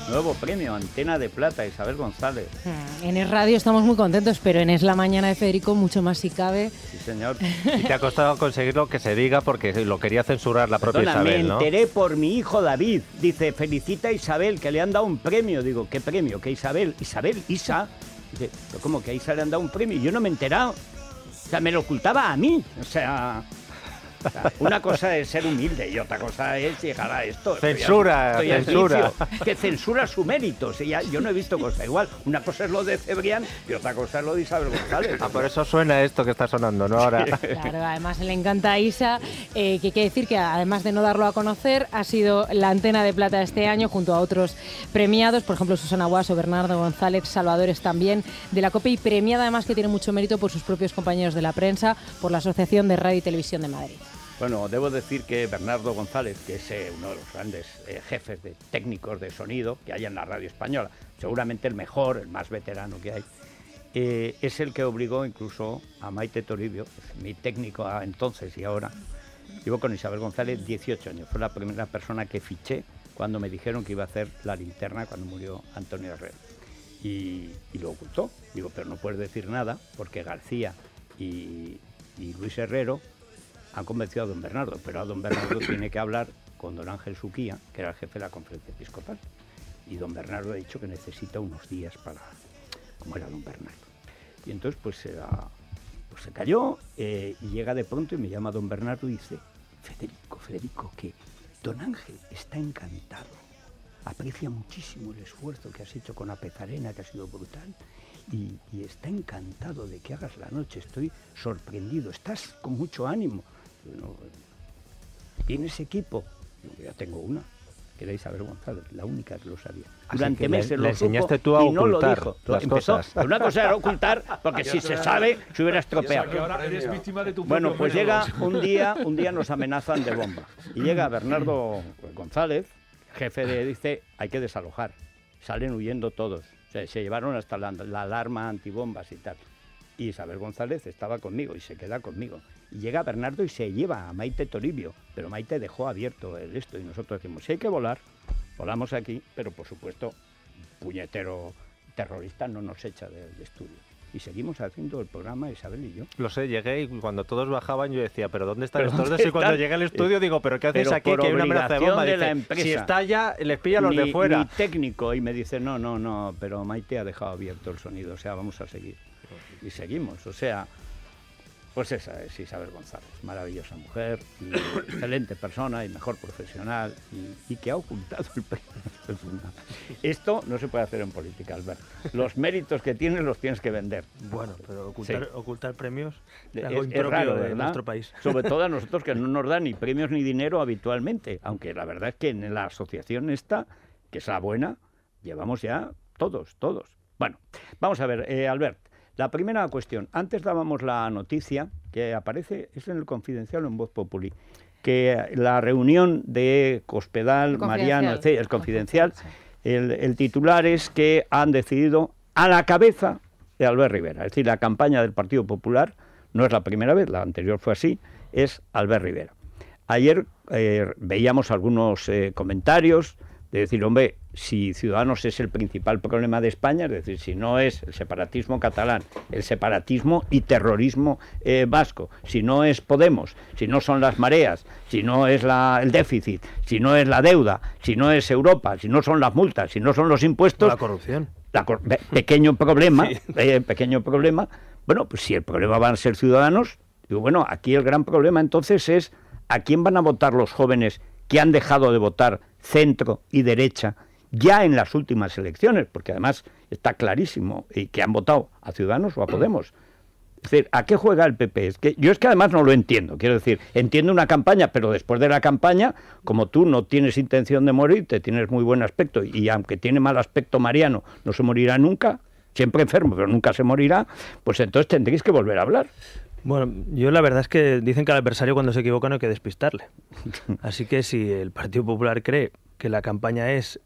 Nuevo premio, Antena de Plata, Isabel González. En Es Radio estamos muy contentos, pero en Es la Mañana de Federico mucho más si cabe. Sí, señor. Y te ha costado conseguirlo que se diga, porque lo quería censurar la propia Isabel, ¿no? Me enteré por mi hijo David. Dice, felicita a Isabel, que le han dado un premio. Digo, ¿qué premio? ¿Qué Isabel? Isa. Dice, ¿pero cómo que a Isa le han dado un premio? Y yo no me he enterado. O sea, me lo ocultaba a mí. O sea, una cosa es ser humilde y otra cosa es llegar a esto. Censura. Que censura su mérito. O sea, yo no he visto cosa igual. Una cosa es lo de Cebrián y otra cosa es lo de Isabel González. Por eso suena esto que está sonando, ¿no? Ahora. Claro, además le encanta a Isa, que hay que decir que además de no darlo a conocer, ha sido la Antena de Plata este año junto a otros premiados, por ejemplo Susana Guaso, Bernardo González, Salvadores también de la COPE, y premiada además que tiene mucho mérito por sus propios compañeros de la prensa, por la Asociación de Radio y Televisión de Madrid. Bueno, debo decir que Bernardo González, que es uno de los grandes jefes de técnicos de sonido que hay en la radio española, seguramente el mejor, el más veterano que hay, es el que obligó incluso a Maite Toribio, mi técnico entonces y ahora. Llevo con Isabel González 18 años, fue la primera persona que fiché cuando me dijeron que iba a hacer La Linterna cuando murió Antonio Herrero. Y lo ocultó. Digo, pero no puedes decir nada porque García y Luis Herrero han convencido a don Bernardo, pero a don Bernardo tiene que hablar con don Ángel Suquía, que era el jefe de la conferencia episcopal. Y don Bernardo ha dicho que necesita unos días para... ¿Cómo era don Bernardo? Y entonces pues se cayó y llega de pronto y me llama don Bernardo y dice, Federico, que don Ángel está encantado. Aprecia muchísimo el esfuerzo que has hecho con Apezarena, que ha sido brutal. Y está encantado de que hagas la noche. Estoy sorprendido. Estás con mucho ánimo. Bueno, ¿tienes equipo? Yo ya tengo una, que era Isabel González, la única que lo sabía. Durante meses lo enseñaste tú a ocultar las cosas. Una cosa era ocultar, porque si se sabe, se hubiera estropeado. Bueno, pues llega un día nos amenazan de bomba. Y llega Bernardo González, jefe dice, hay que desalojar. Salen huyendo todos. O sea, se llevaron hasta la alarma antibombas y tal. Y Isabel González estaba conmigo y se queda conmigo. Y llega Bernardo y se lleva a Maite Toribio, pero Maite dejó abierto esto y nosotros decimos, si hay que volar, volamos aquí, pero por supuesto, puñetero terrorista no nos echa del estudio. Y seguimos haciendo el programa Isabel y yo. Lo sé, llegué y cuando todos bajaban yo decía, ¿pero dónde están estos dos? Y cuando llegué al estudio digo, ¿pero qué hacéis aquí? Que hay una amenaza de bomba. Dice, si estalla, les pilla a los de fuera. Ni técnico, y me dice, no, pero Maite ha dejado abierto el sonido, o sea, vamos a seguir. Y seguimos, o sea, pues esa es Isabel González, maravillosa mujer, y excelente persona y mejor profesional, y que ha ocultado el premio. Esto no se puede hacer en política, Albert. Los méritos que tienes los tienes que vender. Bueno, pero ocultar premios es algo impropio raro, de nuestro país. Sobre todo a nosotros, que no nos dan ni premios ni dinero habitualmente, aunque la verdad es que en la asociación esta, que es la buena, llevamos ya todos. Bueno, vamos a ver, Albert. La primera cuestión, antes dábamos la noticia que aparece, es en el Confidencial o en Voz Populi, que la reunión de Cospedal, Mariano, es Confidencial, el titular es que han decidido a la cabeza de Albert Rivera, es decir, la campaña del Partido Popular no es la primera vez, la anterior fue así, es Albert Rivera. Ayer veíamos algunos comentarios de decir, hombre, si Ciudadanos es el principal problema de España, es decir, si no es el separatismo catalán, el separatismo y terrorismo vasco, si no es Podemos, si no son las mareas, si no es el déficit, si no es la deuda, si no es Europa, si no son las multas, si no son los impuestos... La corrupción. Pequeño problema, bueno, pues si el problema van a ser Ciudadanos, digo, bueno, aquí el gran problema entonces es a quién van a votar los jóvenes que han dejado de votar centro y derecha ya en las últimas elecciones, porque además está clarísimo que han votado a Ciudadanos o a Podemos. Es decir, ¿a qué juega el PP? Yo es que además no lo entiendo, quiero decir, entiendo una campaña, pero después de la campaña, como tú no tienes intención de morirte, tienes muy buen aspecto, y aunque tiene mal aspecto Mariano, no se morirá nunca, siempre enfermo, pero nunca se morirá, pues entonces tendréis que volver a hablar. Bueno, yo la verdad es que dicen que al adversario cuando se equivoca no hay que despistarle. Así que si el Partido Popular cree que la campaña es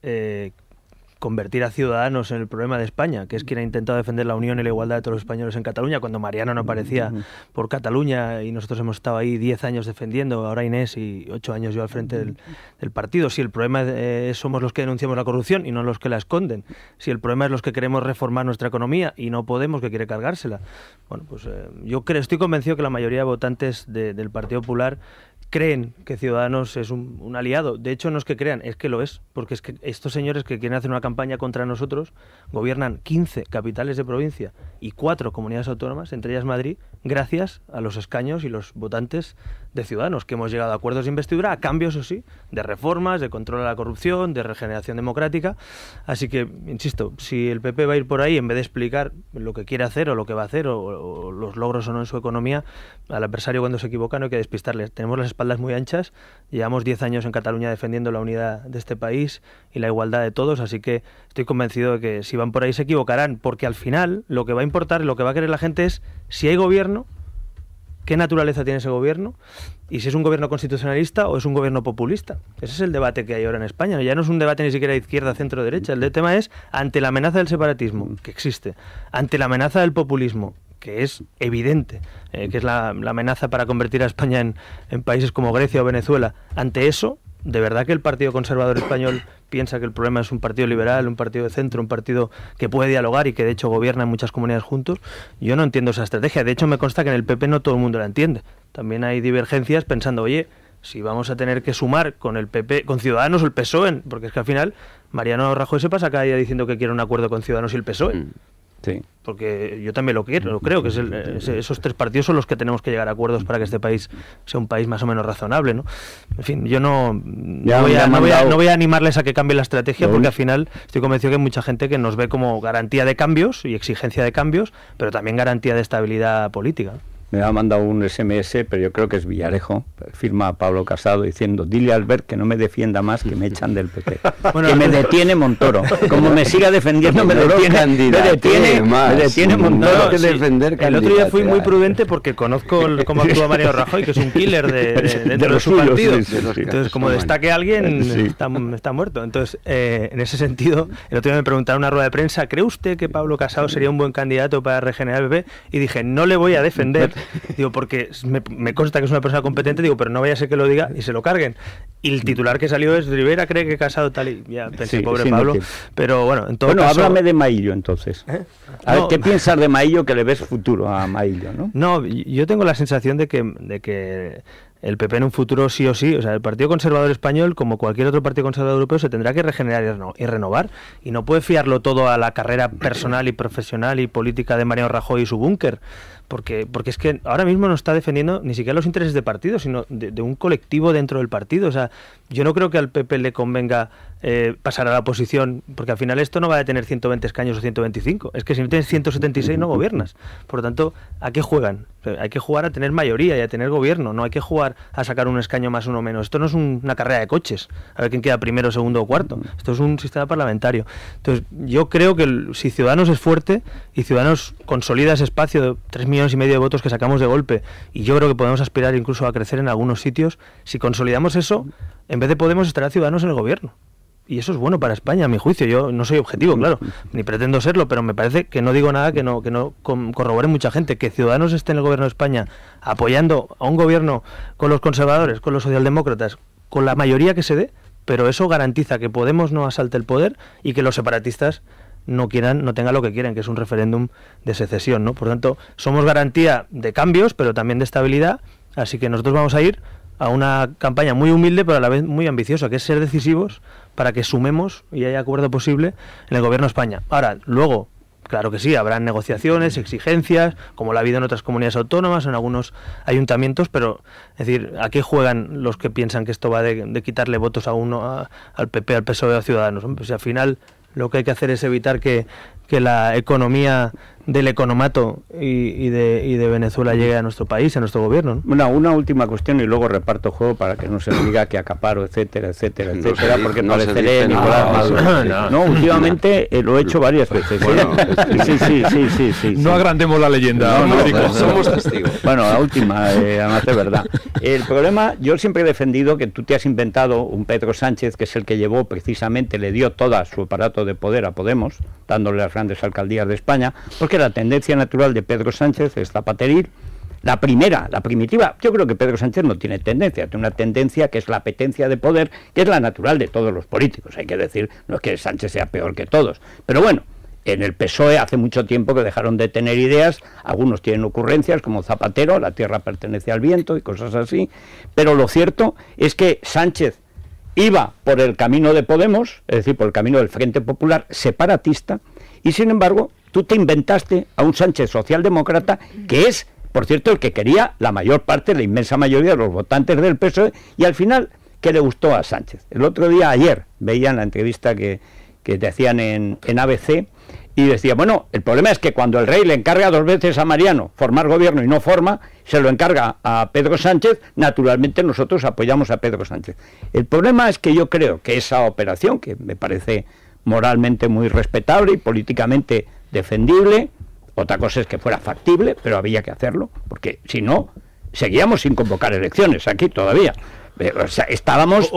convertir a Ciudadanos en el problema de España, que es quien ha intentado defender la unión y la igualdad de todos los españoles en Cataluña, cuando Mariano no aparecía por Cataluña y nosotros hemos estado ahí 10 años defendiendo, ahora Inés y 8 años yo al frente del partido. Si el problema somos los que denunciamos la corrupción y no los que la esconden, si el problema es los que queremos reformar nuestra economía y no Podemos, que quiere cargársela, bueno, pues yo estoy convencido que la mayoría de votantes del Partido Popular creen que Ciudadanos es un aliado. De hecho, no es que crean, es que lo es. Porque es que estos señores que quieren hacer una campaña contra nosotros gobiernan 15 capitales de provincia y 4 comunidades autónomas, entre ellas Madrid, gracias a los escaños y los votantes de Ciudadanos, que hemos llegado a acuerdos de investidura a cambio, eso sí, de reformas, de control a la corrupción, de regeneración democrática. Así que, insisto, si el PP va a ir por ahí, en vez de explicar lo que quiere hacer o lo que va a hacer o los logros o no en su economía, al adversario cuando se equivoca no hay que despistarles. Tenemos las espaldas muy anchas, llevamos 10 años en Cataluña defendiendo la unidad de este país y la igualdad de todos, así que estoy convencido de que si van por ahí se equivocarán, porque al final lo que va a importar, lo que va a querer la gente es si hay gobierno, qué naturaleza tiene ese gobierno y si es un gobierno constitucionalista o es un gobierno populista. Ese es el debate que hay ahora en España. Ya no es un debate ni siquiera de izquierda, centro, derecha. El tema es ante la amenaza del separatismo, que existe, ante la amenaza del populismo, que es evidente, que es la amenaza para convertir a España en países como Grecia o Venezuela. Ante eso, ¿de verdad que el Partido Conservador Español piensa que el problema es un partido liberal, un partido de centro, un partido que puede dialogar y que de hecho gobierna en muchas comunidades juntos? Yo no entiendo esa estrategia. De hecho, me consta que en el PP no todo el mundo la entiende. También hay divergencias pensando, oye, si vamos a tener que sumar con el PP, con Ciudadanos o el PSOE, porque es que al final Mariano Rajoy se pasa cada día diciendo que quiere un acuerdo con Ciudadanos y el PSOE. Sí. Porque yo también lo creo que esos 3 partidos son los que tenemos que llegar a acuerdos para que este país sea un país más o menos razonable, ¿no? En fin, yo no voy a animarles a que cambien la estrategia, porque al final estoy convencido que hay mucha gente que nos ve como garantía de cambios y exigencia de cambios, pero también garantía de estabilidad política. Me ha mandado un SMS, pero yo creo que es Villarejo, firma Pablo Casado, diciendo, dile a Albert que no me defienda más, que me echan del PP. Bueno, que me detiene Montoro. Como me siga defendiendo, me detiene Montoro. El otro día fui muy prudente porque conozco cómo actúa Mariano Rajoy, que es un killer dentro de su partido. Entonces, como destaque a alguien, está muerto. Entonces, en ese sentido, el otro día me preguntaron en una rueda de prensa, ¿cree usted que Pablo Casado sería un buen candidato para regenerar el PP? Y dije, no le voy a defender Digo, porque me consta que es una persona competente, digo, pero no vaya a ser que lo diga y se lo carguen. Y el titular que salió es: Rivera cree que Casado tal y... Ya pensé, pobre Pablo. No, pero bueno, en todo caso... háblame de Maillo, entonces. A ver, ¿qué piensas de Maillo, que le ves futuro a Maillo, no? No, yo tengo la sensación de que el PP en un futuro sí o sí, o sea, el Partido Conservador Español, como cualquier otro partido conservador europeo, se tendrá que regenerar y renovar, y no puede fiarlo todo a la carrera personal y profesional y política de Mariano Rajoy y su búnker, porque es que ahora mismo no está defendiendo ni siquiera los intereses de partido, sino de un colectivo dentro del partido. O sea, yo no creo que al PP le convenga pasar a la oposición, porque al final esto no va a tener 120 escaños o 125, es que si no tienes 176 no gobiernas. Por lo tanto, ¿a qué juegan? Hay que jugar a tener mayoría y a tener gobierno, no hay que jugar a sacar un escaño más, uno menos. Esto no es una carrera de coches, a ver quién queda primero, segundo o cuarto. Esto es un sistema parlamentario. Entonces, yo creo que si Ciudadanos es fuerte y Ciudadanos consolida ese espacio de 3,5 millones de votos que sacamos de golpe, y yo creo que podemos aspirar incluso a crecer en algunos sitios, si consolidamos eso, en vez de Podemos estará Ciudadanos en el gobierno. Y eso es bueno para España, a mi juicio. Yo no soy objetivo, claro, ni pretendo serlo, pero me parece que no digo nada que no corrobore mucha gente. Que Ciudadanos esté en el gobierno de España apoyando a un gobierno con los conservadores, con los socialdemócratas, con la mayoría que se dé, pero eso garantiza que Podemos no asalte el poder y que los separatistas no tengan lo que quieren, que es un referéndum de secesión, ¿no? Por tanto, somos garantía de cambios, pero también de estabilidad, así que nosotros vamos a ir a una campaña muy humilde, pero a la vez muy ambiciosa, que es ser decisivos para que sumemos y haya acuerdo posible en el gobierno de España. Ahora, luego, claro que sí, habrán negociaciones, exigencias, como la ha habido en otras comunidades autónomas, en algunos ayuntamientos, pero, es decir, ¿a qué juegan los que piensan que esto va de quitarle votos a uno, al PP, al PSOE o a Ciudadanos? Pues al final lo que hay que hacer es evitar que la economía del economato y de Venezuela llegue a nuestro país, a nuestro gobierno, ¿no? Bueno, una última cuestión y luego reparto juego para que no se me diga que acaparo, etcétera, porque no pareceré Nicolás Maduro. No, últimamente lo he hecho varias veces. Bueno, sí. No agrandemos la leyenda, no, somos testigos. Bueno, la última, además de verdad. El problema, yo siempre he defendido que tú te has inventado un Pedro Sánchez, que es el que llevó precisamente, le dio todo su aparato de poder a Podemos, dándole las grandes alcaldías de España, porque la tendencia natural de Pedro Sánchez es zapateril. La primitiva, yo creo que Pedro Sánchez no tiene tendencia, tiene una tendencia que es la apetencia de poder, que es la natural de todos los políticos. Hay que decir, no es que Sánchez sea peor que todos, pero bueno, en el PSOE hace mucho tiempo que dejaron de tener ideas, algunos tienen ocurrencias como Zapatero, la tierra pertenece al viento y cosas así, pero lo cierto es que Sánchez iba por el camino de Podemos, es decir, por el camino del Frente Popular separatista, y sin embargo tú te inventaste a un Sánchez socialdemócrata que es, por cierto, el que quería la mayor parte, la inmensa mayoría de los votantes del PSOE, y al final, ¿qué le gustó a Sánchez? El otro día, ayer, veía en la entrevista que te hacían en ABC, y decía, bueno, el problema es que cuando el rey le encarga 2 veces a Mariano formar gobierno y no forma, se lo encarga a Pedro Sánchez, naturalmente nosotros apoyamos a Pedro Sánchez. El problema es que yo creo que esa operación, que me parece moralmente muy respetable y políticamente defendible, otra cosa es que fuera factible, pero había que hacerlo, porque si no, seguíamos sin convocar elecciones aquí todavía. O sea, estábamos...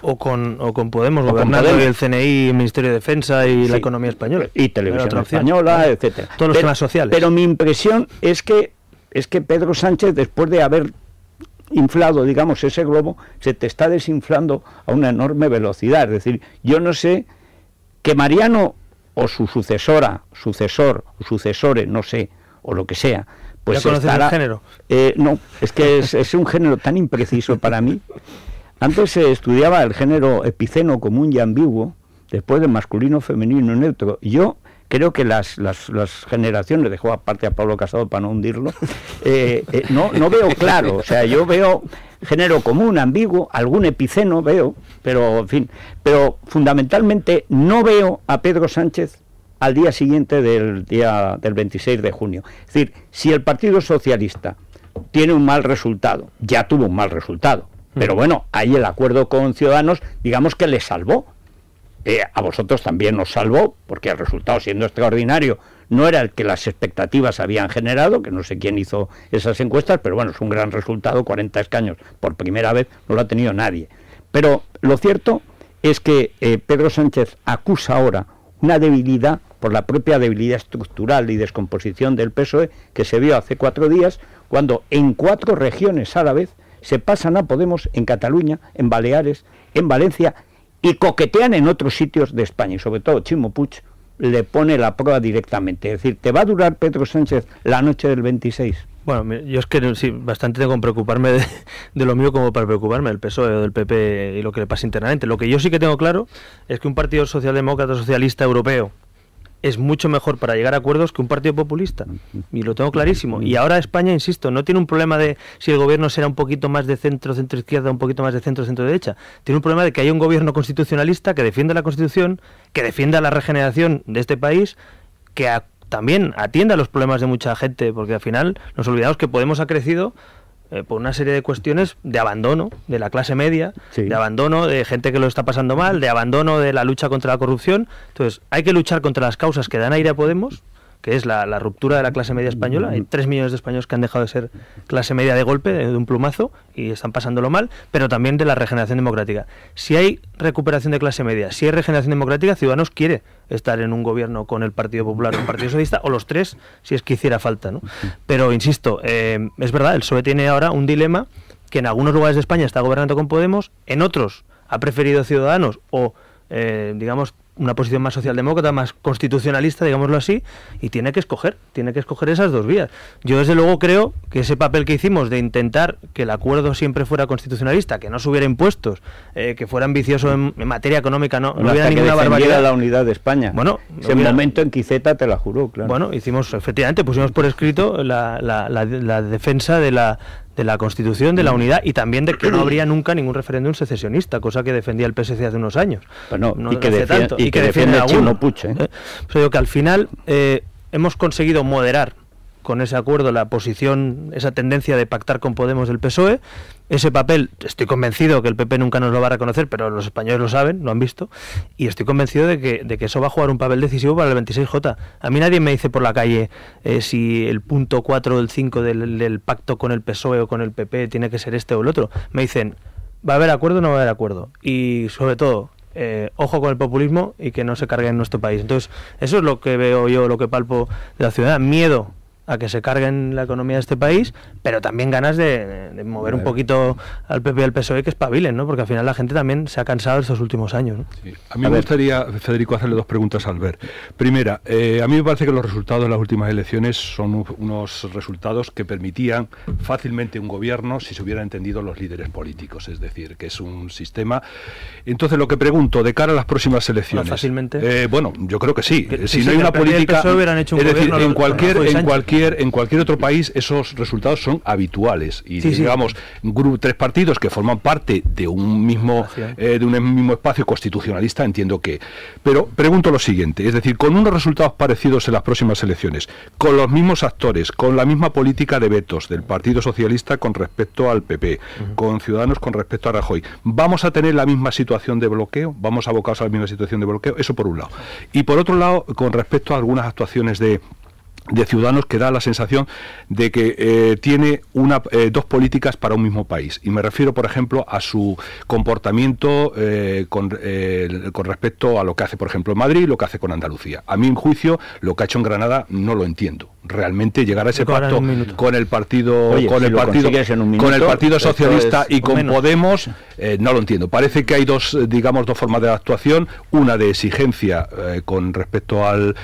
O con Podemos gobernando, y el CNI, el Ministerio de Defensa y la economía española. Y televisión española, etcétera. Todos los temas sociales. Pero mi impresión es que Pedro Sánchez, después de haber inflado, digamos, ese globo, se te está desinflando a una enorme velocidad. Es decir, yo no sé que Mariano o su sucesor, o sucesores, no sé, o lo que sea, pues ¿ya conoces el género? No, es que es un género tan impreciso para mí. Antes se estudiaba el género epiceno común y ambiguo, después del masculino, femenino y neutro. Yo creo que las generaciones, dejo aparte a Pablo Casado para no hundirlo, no veo claro. O sea, yo veo género común, ambiguo, algún epiceno veo, pero en fin, pero fundamentalmente no veo a Pedro Sánchez al día siguiente del 26 de junio. Es decir, si el Partido Socialista tiene un mal resultado, ya tuvo un mal resultado, pero bueno, ahí el acuerdo con Ciudadanos, digamos que le salvó. A vosotros también os salvó, porque el resultado, siendo extraordinario, no era el que las expectativas habían generado, que no sé quién hizo esas encuestas, pero bueno, es un gran resultado, 40 escaños por primera vez, no lo ha tenido nadie. Pero lo cierto es que Pedro Sánchez acusa ahora una debilidad, por la propia debilidad estructural y descomposición del PSOE, que se vio hace 4 días, cuando en 4 regiones a la vez se pasan a Podemos en Cataluña, en Baleares, en Valencia y coquetean en otros sitios de España, y sobre todo Chimo Puig le pone la prueba directamente. Es decir, ¿te va a durar Pedro Sánchez la noche del 26? Bueno, yo es que sí, bastante tengo que preocuparme de lo mío como para preocuparme del PSOE o del PP y lo que le pasa internamente. Lo que yo sí que tengo claro es que un partido socialdemócrata socialista europeo es mucho mejor para llegar a acuerdos que un partido populista, y lo tengo clarísimo. Y ahora España, insisto, no tiene un problema de si el gobierno será un poquito más de centro-izquierda, un poquito más de centro-derecha. Tiene un problema de que haya un gobierno constitucionalista que defienda la Constitución, que defienda la regeneración de este país, que también atienda los problemas de mucha gente, porque al final nos olvidamos que Podemos ha crecido por una serie de cuestiones de abandono de la clase media, de abandono de gente que lo está pasando mal, de abandono de la lucha contra la corrupción. Entonces, hay que luchar contra las causas que dan aire a Podemos, que es la ruptura de la clase media española. Hay 3 millones de españoles que han dejado de ser clase media de golpe, de un plumazo, y están pasándolo mal, pero también de la regeneración democrática. Si hay recuperación de clase media, si hay regeneración democrática, Ciudadanos quiere estar en un gobierno con el Partido Popular o el Partido Socialista, o los 3, si es que hiciera falta, ¿no? Pero, insisto, es verdad, el PSOE tiene ahora un dilema que en algunos lugares de España está gobernando con Podemos, en otros ha preferido Ciudadanos o, digamos, una posición más socialdemócrata, más constitucionalista, digámoslo así, y tiene que escoger esas dos vías. Yo desde luego creo que ese papel que hicimos de intentar que el acuerdo siempre fuera constitucionalista, que no subiera impuestos, que fuera ambicioso en materia económica, no hubiera ninguna barbaridad. La unidad de España. Bueno, ese momento en Quiceta te la juró, claro. Bueno, pusimos por escrito la defensa de la Constitución, de la unidad, y también de que no habría nunca ningún referéndum secesionista, cosa que defendía el PSC hace unos años. Bueno, y que defiende Chimo Puig. O sea, digo que al final hemos conseguido moderar con ese acuerdo la posición, esa tendencia de pactar con Podemos del PSOE. Ese papel, estoy convencido que el PP nunca nos lo va a reconocer, pero los españoles lo saben, lo han visto, y estoy convencido de que eso va a jugar un papel decisivo para el 26J. A mí nadie me dice por la calle si el punto 4 o el 5 del pacto con el PSOE o con el PP tiene que ser este o el otro. Me dicen, ¿va a haber acuerdo o no va a haber acuerdo? Y sobre todo, ojo con el populismo y que no se cargue en nuestro país. Entonces, eso es lo que veo yo, lo que palpo de la ciudad. Miedo a que se carguen la economía de este país, pero también ganas de mover un poquito al PP y al PSOE que espabilen, ¿no? Porque al final la gente también se ha cansado estos últimos años, ¿no? Sí. A mí me gustaría, Federico, hacerle 2 preguntas a Albert. Primera, a mí me parece que los resultados de las últimas elecciones son unos resultados que permitían fácilmente un gobierno si se hubieran entendido los líderes políticos, es decir, que es un sistema. Entonces, lo que pregunto, de cara a las próximas elecciones... ¿Más fácilmente? Bueno, yo creo que sí. Si no hay una política... Hecho un es decir, en cualquier otro país esos resultados son habituales y digamos 3 partidos que forman parte de un mismo espacio constitucionalista, entiendo que, pero pregunto lo siguiente, es decir, con unos resultados parecidos en las próximas elecciones, con los mismos actores, con la misma política de vetos del Partido Socialista con respecto al PP, con Ciudadanos con respecto a Rajoy, ¿vamos a tener la misma situación de bloqueo? ¿Vamos a abocarnos a la misma situación de bloqueo? Eso por un lado. Y por otro lado, con respecto a algunas actuaciones de Ciudadanos, que da la sensación de que tiene 2 políticas para un mismo país, y me refiero, por ejemplo, a su comportamiento con respecto a lo que hace, por ejemplo, en Madrid y lo que hace con Andalucía. A mi juicio, lo que ha hecho en Granada no lo entiendo. Realmente llegar a ese pacto con el partido, con el Partido Socialista y con Podemos, no lo entiendo. Parece que hay dos formas de actuación, una de exigencia con respecto al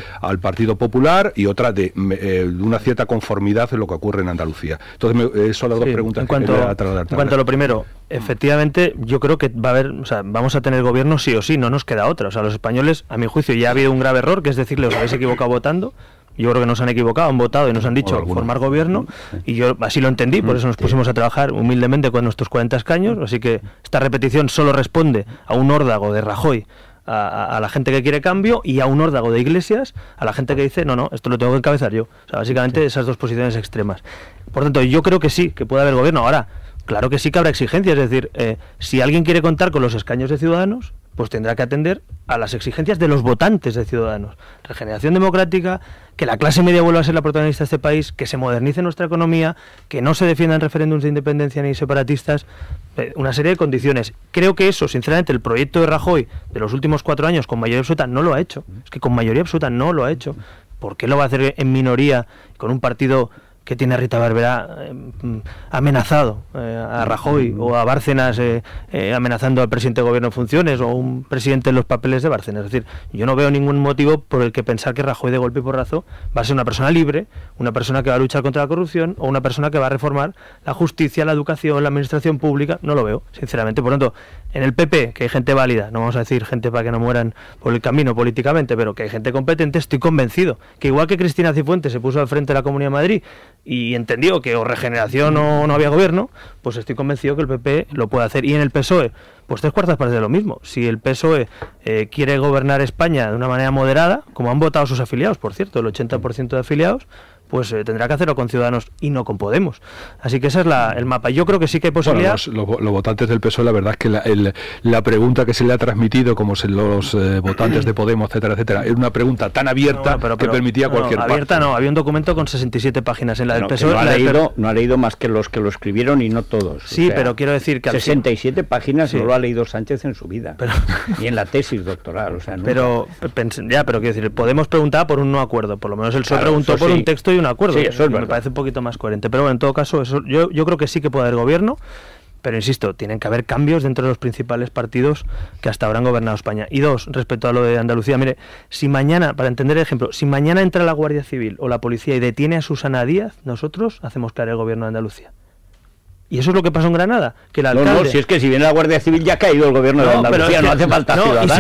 Partido Popular y otra de una cierta conformidad en lo que ocurre en Andalucía. Entonces, son las 2 preguntas que quería trasladar. En cuanto a lo primero, efectivamente, yo creo que va a haber, vamos a tener gobierno sí o sí, no nos queda otra. O sea, los españoles, a mi juicio, ya ha habido un grave error, que es decirle, os habéis equivocado votando. Yo creo que nos han equivocado, han votado y nos han dicho formar gobierno, y yo así lo entendí, por eso nos pusimos a trabajar humildemente con nuestros 40 escaños, así que esta repetición solo responde a un órdago de Rajoy, a la gente que quiere cambio, y a un órdago de Iglesias, a la gente que dice, no, esto lo tengo que encabezar yo. O sea, básicamente esas 2 posiciones extremas. Por tanto, yo creo que sí, que puede haber gobierno. Ahora, claro que sí que habrá exigencias, es decir, si alguien quiere contar con los escaños de Ciudadanos, pues tendrá que atender a las exigencias de los votantes de Ciudadanos. Regeneración democrática, que la clase media vuelva a ser la protagonista de este país, que se modernice nuestra economía, que no se defiendan referéndums de independencia ni separatistas, una serie de condiciones. Creo que eso, sinceramente, el proyecto de Rajoy de los últimos 4 años con mayoría absoluta no lo ha hecho. Es que con mayoría absoluta no lo ha hecho. ¿Por qué lo va a hacer en minoría con un partido que tiene a Rita Barberá amenazado a Rajoy, o a Bárcenas amenazando al presidente de gobierno en funciones, o un presidente en los papeles de Bárcenas. Es decir, yo no veo ningún motivo por el que pensar que Rajoy de golpe y porrazo va a ser una persona libre, una persona que va a luchar contra la corrupción, o una persona que va a reformar la justicia, la educación, la administración pública. No lo veo, sinceramente. Por lo tanto, en el PP, que hay gente válida, no vamos a decir gente para que no mueran por el camino políticamente, pero que hay gente competente, estoy convencido que igual que Cristina Cifuentes se puso al frente de la Comunidad de Madrid y entendió que o regeneración o no había gobierno, pues estoy convencido que el PP lo puede hacer. Y en el PSOE, pues 3/4 partes de lo mismo. Si el PSOE quiere gobernar España de una manera moderada, como han votado sus afiliados, por cierto, el 80% de afiliados, pues tendrá que hacerlo con Ciudadanos y no con Podemos. Así que ese es el mapa. Yo creo que sí que hay posibilidad. Bueno, los votantes del PSOE, la verdad es que la pregunta que se le ha transmitido, como los votantes de Podemos, etcétera, etcétera, es una pregunta tan abierta que permitía cualquier parte. Abierta no, había un documento con 67 páginas en la del PSOE. No ha leído más que los que lo escribieron y no todos. Sí, o sea, pero quiero decir que 67 páginas no lo ha leído Sánchez en su vida. Ni en la tesis doctoral. O sea, pero quiero decir, Podemos preguntar por un no acuerdo. Por lo menos el PSOE preguntó por un texto y un acuerdo. Sí, eso es me parece un poquito más coherente. Pero bueno, en todo caso, yo creo que sí que puede haber gobierno, pero insisto, tienen que haber cambios dentro de los principales partidos que hasta ahora han gobernado España. Y dos, respecto a lo de Andalucía, mire, si mañana, para entender el ejemplo, si mañana entra la Guardia Civil o la policía y detiene a Susana Díaz, nosotros hacemos caer el gobierno de Andalucía. Y eso es lo que pasó en Granada, que el alcalde... No, si es que si viene la Guardia Civil ya ha caído el gobierno de Andalucía, no hace falta ciudadanos.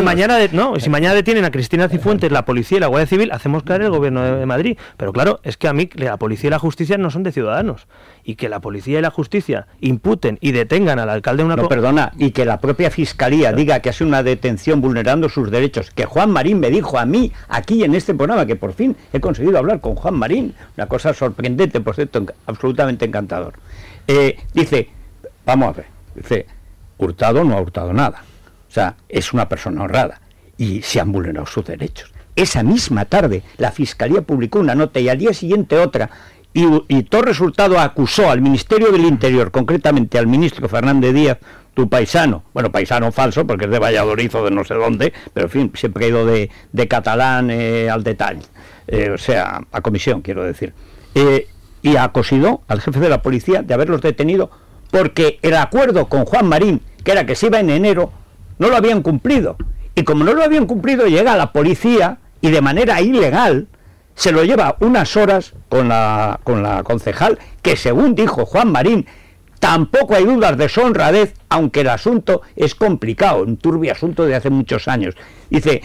Y si mañana detienen a Cristina Cifuentes, la policía y la Guardia Civil, hacemos caer el gobierno de Madrid. Pero claro, es que a mí la policía y la justicia no son de Ciudadanos. Y que la policía y la justicia imputen y detengan al alcalde de una... No, perdona, y que la propia Fiscalía diga que ha sido una detención vulnerando sus derechos. Que Juan Marín me dijo a mí, aquí en este programa, que por fin he conseguido hablar con Juan Marín, una cosa sorprendente, por cierto, absolutamente encantador. Dice, vamos a ver, dice, Hurtado no ha hurtado nada, o sea, es una persona honrada y se han vulnerado sus derechos. Esa misma tarde la Fiscalía publicó una nota y al día siguiente otra, y todo resultado acusó al Ministerio del Interior, concretamente al ministro Fernández Díaz, tu paisano, bueno, paisano falso porque es de Valladolid o de no sé dónde, pero en fin, siempre ha ido de catalán al detalle, o sea, a comisión quiero decir, y acosó al jefe de la policía de haberlos detenido porque el acuerdo con Juan Marín, que era que se iba en enero, no lo habían cumplido. Y como no lo habían cumplido, llega la policía y de manera ilegal se lo lleva unas horas con la concejal, que según dijo Juan Marín, tampoco hay dudas de su honradez, aunque el asunto es complicado, un turbio asunto de hace muchos años. Dice...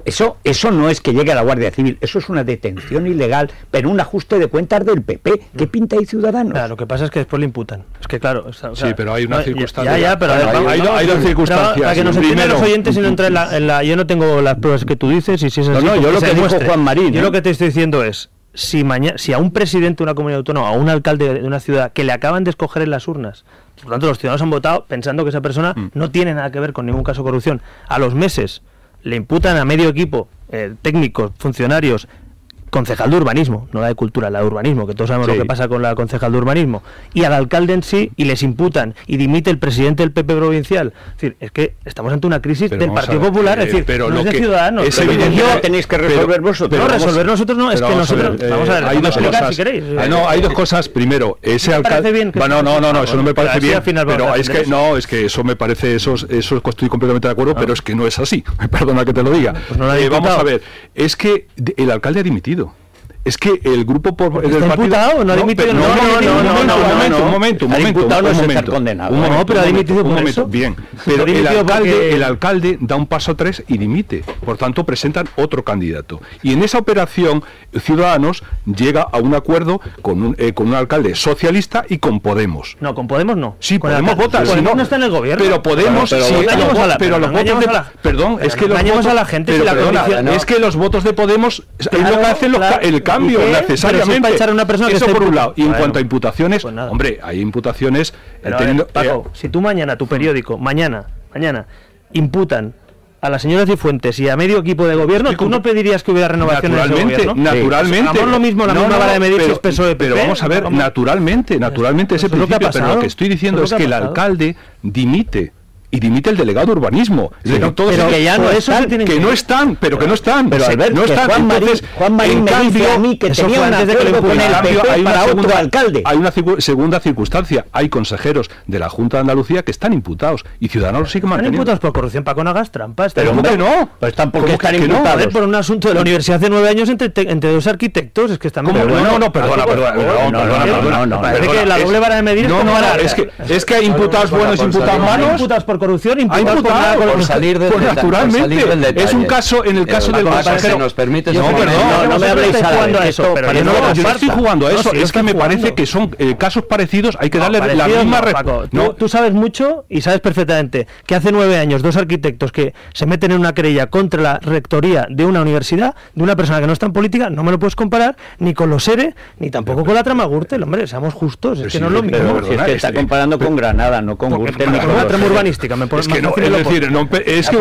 Eso no es que llegue a la Guardia Civil, eso es una detención ilegal, pero un ajuste de cuentas del PP. ¿Qué pinta ahí Ciudadanos? Claro, lo que pasa es que después le imputan. Es que claro... sí, pero hay una circunstancia... pero hay dos circunstancias. Para que nos entiendan los oyentes y no entrar en la... Yo no tengo las pruebas que tú dices y si es así... No, yo lo que dijo Juan Marín... Yo lo que te estoy diciendo es... Si a un presidente de una comunidad autónoma, a un alcalde de una ciudad que le acaban de escoger en las urnas, por lo tanto los ciudadanos han votado pensando que esa persona no tiene nada que ver con ningún caso de corrupción, a los meses le imputan a medio equipo, técnicos, funcionarios, concejal de urbanismo, no la de cultura, la de urbanismo, que todos sabemos lo que pasa con la concejal de urbanismo, y al alcalde en sí, y les imputan, y dimite el presidente del PP provincial. Es decir, es que estamos ante una crisis del Partido Popular, es decir, pero no es de Ciudadanos. Es evidente, tenéis que resolver vosotros. No, resolver nosotros no, es que nosotros... Vamos a ver, hay dos cosas, si queréis. Hay dos cosas. Primero, ese alcalde... No, eso no me parece bien, pero es que eso me parece, eso estoy completamente de acuerdo, pero es que no es así. Perdona que te lo diga. Vamos a ver, es que el alcalde ha dimitido. Es que el grupo ¿Está imputado? ¿No ha dimitido? Un momento. Pero ha dimitido por eso. Bien, pero el alcalde da un paso atrás y dimite. Por tanto, presentan otro candidato. Y en esa operación, Ciudadanos llega a un acuerdo con un alcalde socialista y con Podemos. No, con Podemos no. Sí, Podemos vota. Podemos no está en el gobierno. Pero Podemos... Perdón, es que los votos... a la gente. Es que los votos de Podemos es lo que hacen el cambio necesariamente. Echar a una persona eso por un lado. Y en cuanto a imputaciones, pues hombre, hay imputaciones... Paco, si tú mañana, tu periódico, mañana, imputan a la señora Cifuentes y a medio equipo de gobierno, ¿tú no pedirías que hubiera renovación en ese gobierno? Naturalmente. Hagamos lo mismo, la misma vara de medir si es PSOE, PP. Pero vamos a ver, naturalmente ese principio, pero lo que estoy diciendo es que el alcalde dimite y dimite el delegado de urbanismo. Sí, pero que ya no están, que no están, pero que no están. Pero Albert, no están. Juan Marín me dice a mí que tenía un acuerdo con el PP para otro alcalde. Hay una segunda circunstancia. Hay consejeros de la Junta de Andalucía que están imputados y Ciudadanos los sigue manteniendo. Están imputados por corrupción, Paco, no hagas trampas. Pero ¿cómo que no? Pues porque están imputados. Por un asunto de la universidad hace 9 años entre dos arquitectos. Es que están... No, perdona. Parece que la doble vara de medir es que hay imputados buenos, imputados malos. Hay imputados por corrupción, imputados por salir del naturalmente. Es un caso, en el caso del consejero... ¿Nos permite? No me habléis a eso. Yo no estoy jugando a eso. Es que me parece que son casos parecidos. Hay que darle la misma respuesta. Tú sabes mucho y sabes perfectamente que hace 9 años 2 arquitectos que se meten en una querella contra la rectoría de una universidad, de una persona que no está en política, no me lo puedes comparar ni con los ERE, ni tampoco con la trama Gürtel, hombre, seamos justos, es que no es lo mismo. Si es que está comparando con Granada, no con Gürtel. Con una trama urbanística, es que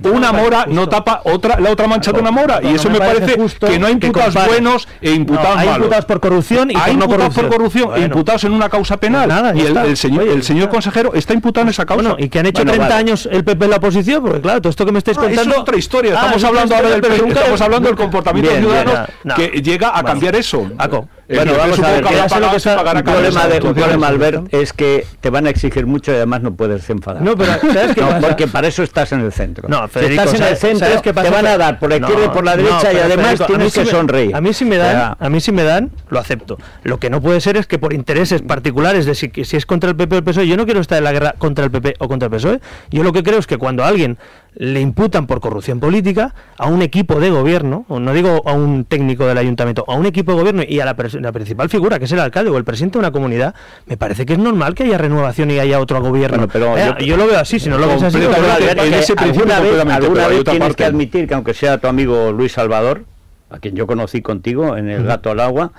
una mora no tapa la otra mancha de una mora, y eso me parece que no hay imputados buenos e imputados malos. Hay imputados por corrupción y por no corrupción. E imputados en una causa penal. Y el señor consejero está imputado en esa causa. Y que han hecho 30 años el PP en la oposición, porque claro, todo esto que me estáis contando... Eso es otra historia. Estamos hablando ahora estamos hablando del comportamiento de ciudadanos que llega a cambiar eso. Bueno, vamos a ver, un problema, Albert, es que te van a exigir mucho y además no puedes enfadar. No, pero ¿sabes qué pasa? Porque para eso estás en el centro. No, Federico, si estás en el centro, te van a dar por la izquierda y por la derecha, y además tienes que sonreír. A mí si me dan, lo acepto. Lo que no puede ser es que por intereses particulares de si es contra el PP o el PSOE, yo no quiero estar en la guerra contra el PP o contra el PSOE. Yo lo que creo es que cuando a alguien le imputan por corrupción política, a un equipo de gobierno, o no digo a un técnico del ayuntamiento, a un equipo de gobierno y a la principal figura, que es el alcalde o el presidente de una comunidad, me parece que es normal que haya renovación y haya otro gobierno. Pero yo lo veo así, si no lo ves así... Alguna vez tienes que admitir que aunque sea tu amigo Luis Salvador, a quien yo conocí contigo en el Gato al Agua,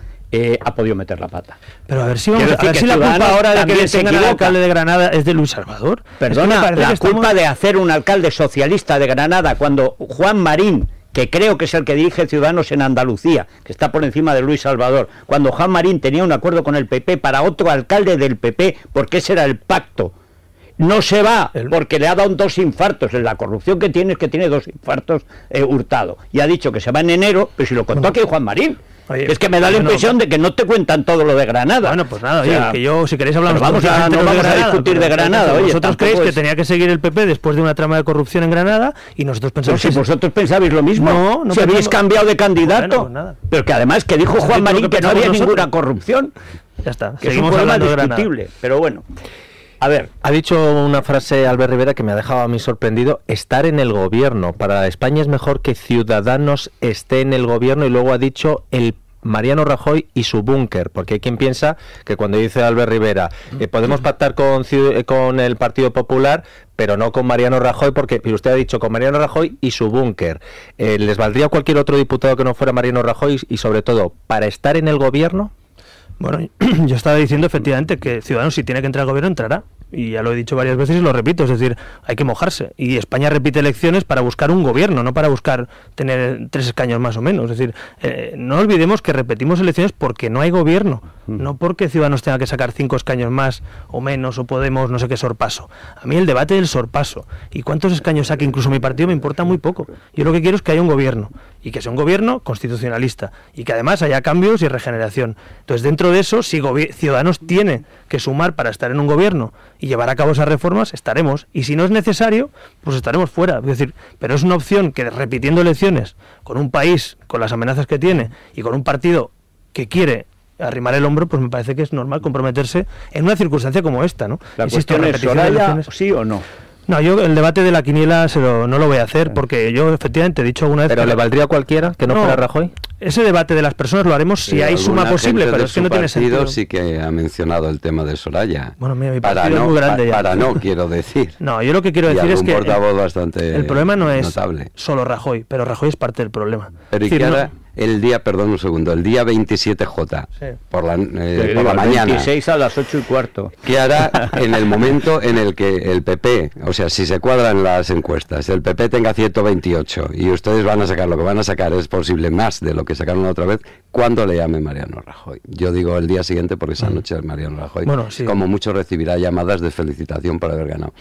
ha podido meter la pata. Pero a ver si la culpa ahora de que tengan al alcalde de Granada es de Luis Salvador. Perdona, la culpa de hacer un alcalde socialista de Granada cuando Juan Marín, que creo que es el que dirige Ciudadanos en Andalucía, que está por encima de Luis Salvador, cuando Juan Marín tenía un acuerdo con el PP para otro alcalde del PP, porque ese era el pacto, no se va porque le ha dado 2 infartos. La corrupción que tiene es que tiene 2 infartos Hurtado, y ha dicho que se va en enero, pero si lo contó aquí Juan Marín. Oye, es que me da la impresión de que no te cuentan todo lo de Granada. Bueno, pues nada, oye, que yo, si queréis hablar... No vamos a discutir de Granada, oye. Vosotros creéis que tenía que seguir el PP después de una trama de corrupción en Granada, y nosotros pensamos... Pero si vosotros pensabais lo mismo, si habéis cambiado de candidato, pero que además que dijo Juan Marín que no había ninguna corrupción. Ya está, que seguimos hablando de discutible, pero bueno. A ver, ha dicho una frase Albert Rivera que me ha dejado a mí sorprendido: estar en el gobierno. Para España es mejor que Ciudadanos esté en el gobierno, y luego ha dicho el Mariano Rajoy y su búnker, porque hay quien piensa que cuando dice Albert Rivera podemos pactar con el Partido Popular, pero no con Mariano Rajoy, porque usted ha dicho con Mariano Rajoy y su búnker. ¿Les valdría cualquier otro diputado que no fuera Mariano Rajoy? Y sobre todo, ¿para estar en el gobierno? Bueno, yo estaba diciendo efectivamente que Ciudadanos, si tiene que entrar al gobierno, entrará. Y ya lo he dicho varias veces y lo repito, es decir, hay que mojarse. Y España repite elecciones para buscar un gobierno, no para buscar tener 3 escaños más o menos. Es decir, no olvidemos que repetimos elecciones porque no hay gobierno, no porque Ciudadanos tenga que sacar 5 escaños más o menos, o Podemos, no sé qué sorpaso. A mí el debate del sorpaso y cuántos escaños saque incluso mi partido me importa muy poco. Yo lo que quiero es que haya un gobierno, y que sea un gobierno constitucionalista, y que además haya cambios y regeneración. Entonces, dentro de eso, si Ciudadanos tiene que sumar para estar en un gobierno y llevar a cabo esas reformas, estaremos, y si no es necesario, pues estaremos fuera. Es decir, pero es una opción que, repitiendo elecciones, con un país, con las amenazas que tiene, y con un partido que quiere arrimar el hombro, pues me parece que es normal comprometerse en una circunstancia como esta, ¿no? La cuestión es, ¿Soraya sí o no? No, yo el debate de la quiniela no lo voy a hacer, porque yo efectivamente he dicho alguna vez... ¿Pero le valdría a cualquiera que no fuera Rajoy? Ese debate de las personas lo haremos si hay suma posible, pero es que no tiene sentido. Sí que ha mencionado el tema de Soraya. Bueno, mira, mi partido es muy grande ya. No, quiero decir. No, yo lo que quiero decir es que portavoz bastante el problema no es notable. Solo Rajoy, pero Rajoy es parte del problema. Pero decir, ¿y qué hará el día, perdón un segundo, el día 27J, sí, por la mañana? 26 a las 8:15. ¿Qué hará en el momento en el que el PP, o sea, si se cuadran las encuestas, el PP tenga 128 y ustedes van a sacar lo que van a sacar, es posible más de lo que que sacaron la otra vez, cuando le llame Mariano Rajoy. Yo digo el día siguiente porque esa noche Mariano Rajoy, como mucho, recibirá llamadas de felicitación por haber ganado.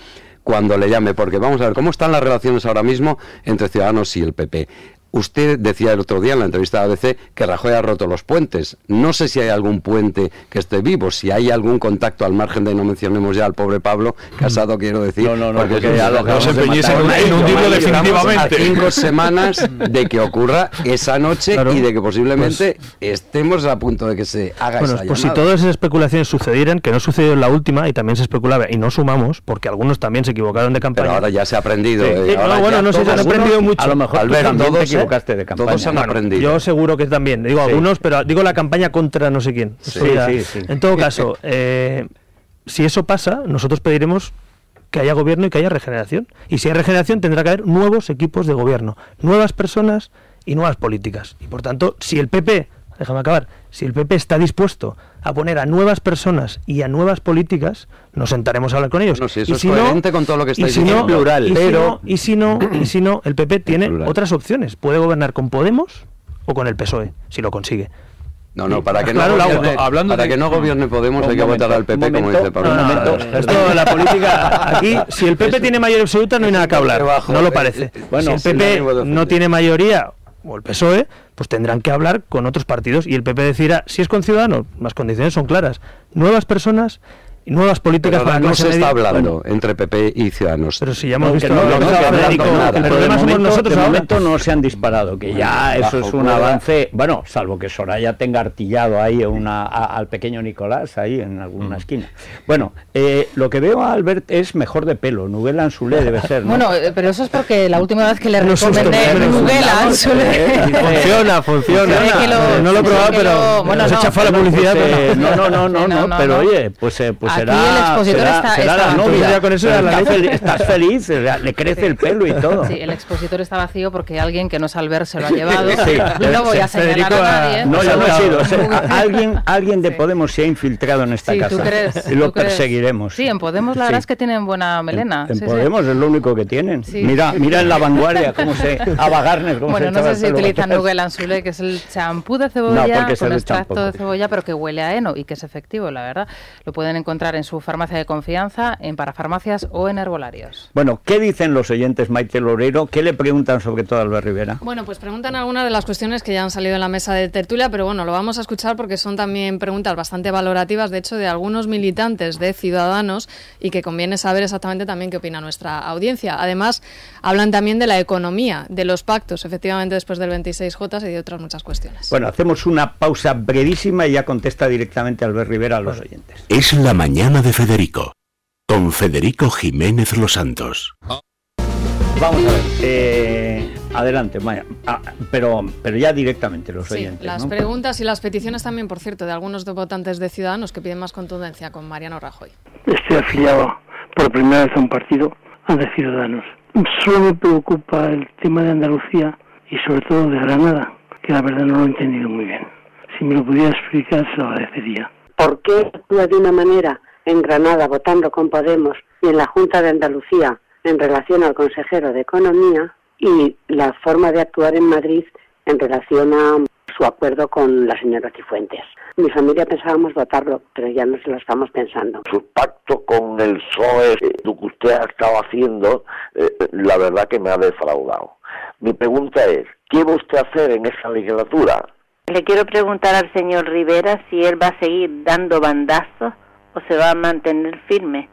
Cuando le llame, porque vamos a ver, ¿cómo están las relaciones ahora mismo entre Ciudadanos y el PP? Usted decía el otro día en la entrevista de ABC que Rajoy ha roto los puentes. No sé si hay algún puente que esté vivo, si hay algún contacto al margen de, no mencionemos ya al pobre Pablo Casado, quiero decir. No, porque ya lo se empeñese en hundirlo definitivamente. A 5 semanas de que ocurra esa noche y de que posiblemente estemos a punto de que se haga esa llamada. Pues si todas esas especulaciones sucedieran, que no sucedió en la última y también se especulaba, y no sumamos, porque algunos también se equivocaron de campaña. Pero ahora ya se ha aprendido. No sé si han aprendido mucho. A lo mejor todos de campaña. Todos han aprendido. Yo seguro que también, digo algunos, pero digo la campaña contra no sé quién. Sí. En todo caso, si eso pasa, nosotros pediremos que haya gobierno y que haya regeneración. Y si hay regeneración, tendrá que haber nuevos equipos de gobierno, nuevas personas y nuevas políticas. Y por tanto, si el PP, déjame acabar, si el PP está dispuesto a poner a nuevas personas y a nuevas políticas, nos sentaremos a hablar con ellos. No, si eso es coherente con todo lo que estáis diciendo. Y si no, el PP tiene otras opciones. Puede gobernar con Podemos o con el PSOE, si lo consigue. Para que no gobierne Podemos hay que votar al PP, como dice Pablo. Esto de la política, aquí, si el PP tiene mayoría absoluta, no hay nada que hablar. No lo parece. Si el PP no tiene mayoría, o el PSOE, pues tendrán que hablar con otros partidos y el PP decidirá, si es con Ciudadanos, las condiciones son claras, nuevas personas y nuevas políticas para no se está hablando entre PP y Ciudadanos. Pero si ya hemos visto el problema somos nosotros. De momento no se han disparado, que ya eso es un avance, bueno, salvo que Soraya tenga artillado ahí al pequeño Nicolás ahí en alguna esquina. Bueno, lo que veo a Albert es mejor de pelo, Nouguel Anzulé debe ser, ¿no? Bueno, pero eso es porque la última vez que le recomendé Nouguel Anzulé funciona. No lo he probado, pero se echa fuera la publicidad. No, pero oye, pues será la novia. Con eso estás feliz, le crece el pelo y todo. Sí, el expositor está vacío porque alguien que no es Albert se lo ha llevado. No voy a señalar a nadie. No, ya no he sido. Alguien de Podemos se ha infiltrado en esta casa. Y lo perseguiremos. Sí, en Podemos la verdad es que tienen buena melena. En Podemos es lo único que tienen. Mira en La Vanguardia cómo se... Ava Gardner, cómo se... Bueno, no sé si utilizan Nouguel Anzulé, que es el champú de cebolla con extracto de cebolla, pero que huele a heno y que es efectivo, la verdad. Lo pueden encontrar en su farmacia de confianza, en parafarmacias o en herbolarios. Bueno, ¿qué dicen los oyentes, Maite Loureiro? ¿Qué le preguntan sobre todo a Albert Rivera? Bueno, pues preguntan algunas de las cuestiones que ya han salido en la mesa de tertulia, pero bueno, lo vamos a escuchar porque son también preguntas bastante valorativas, de hecho, de algunos militantes de Ciudadanos y que conviene saber exactamente también qué opina nuestra audiencia. Además, hablan también de la economía, de los pactos, efectivamente, después del 26J y de otras muchas cuestiones. Bueno, hacemos una pausa brevísima y ya contesta directamente Albert Rivera a los oyentes. Es la mañana de Federico, con Federico Jiménez Los Santos. Vamos a ver, adelante, Maya, pero ya directamente los oyentes. Las preguntas y las peticiones también, por cierto, de algunos de votantes de Ciudadanos que piden más contundencia con Mariano Rajoy. Estoy afiliado por primera vez a un partido, a de Ciudadanos. Solo me preocupa el tema de Andalucía y sobre todo de Granada, que la verdad no lo he entendido muy bien. Si me lo pudiera explicar, se lo agradecería. ¿Por qué actúa de una manera en Granada votando con Podemos y en la Junta de Andalucía en relación al consejero de Economía y la forma de actuar en Madrid en relación a su acuerdo con la señora Cifuentes? Mi familia pensábamos votarlo, pero ya no se lo estamos pensando. Su pacto con el PSOE, lo que usted ha estado haciendo, la verdad que me ha defraudado. Mi pregunta es, ¿qué va usted a hacer en esa legislatura? Le quiero preguntar al señor Rivera si él va a seguir dando bandazos o se va a mantener firme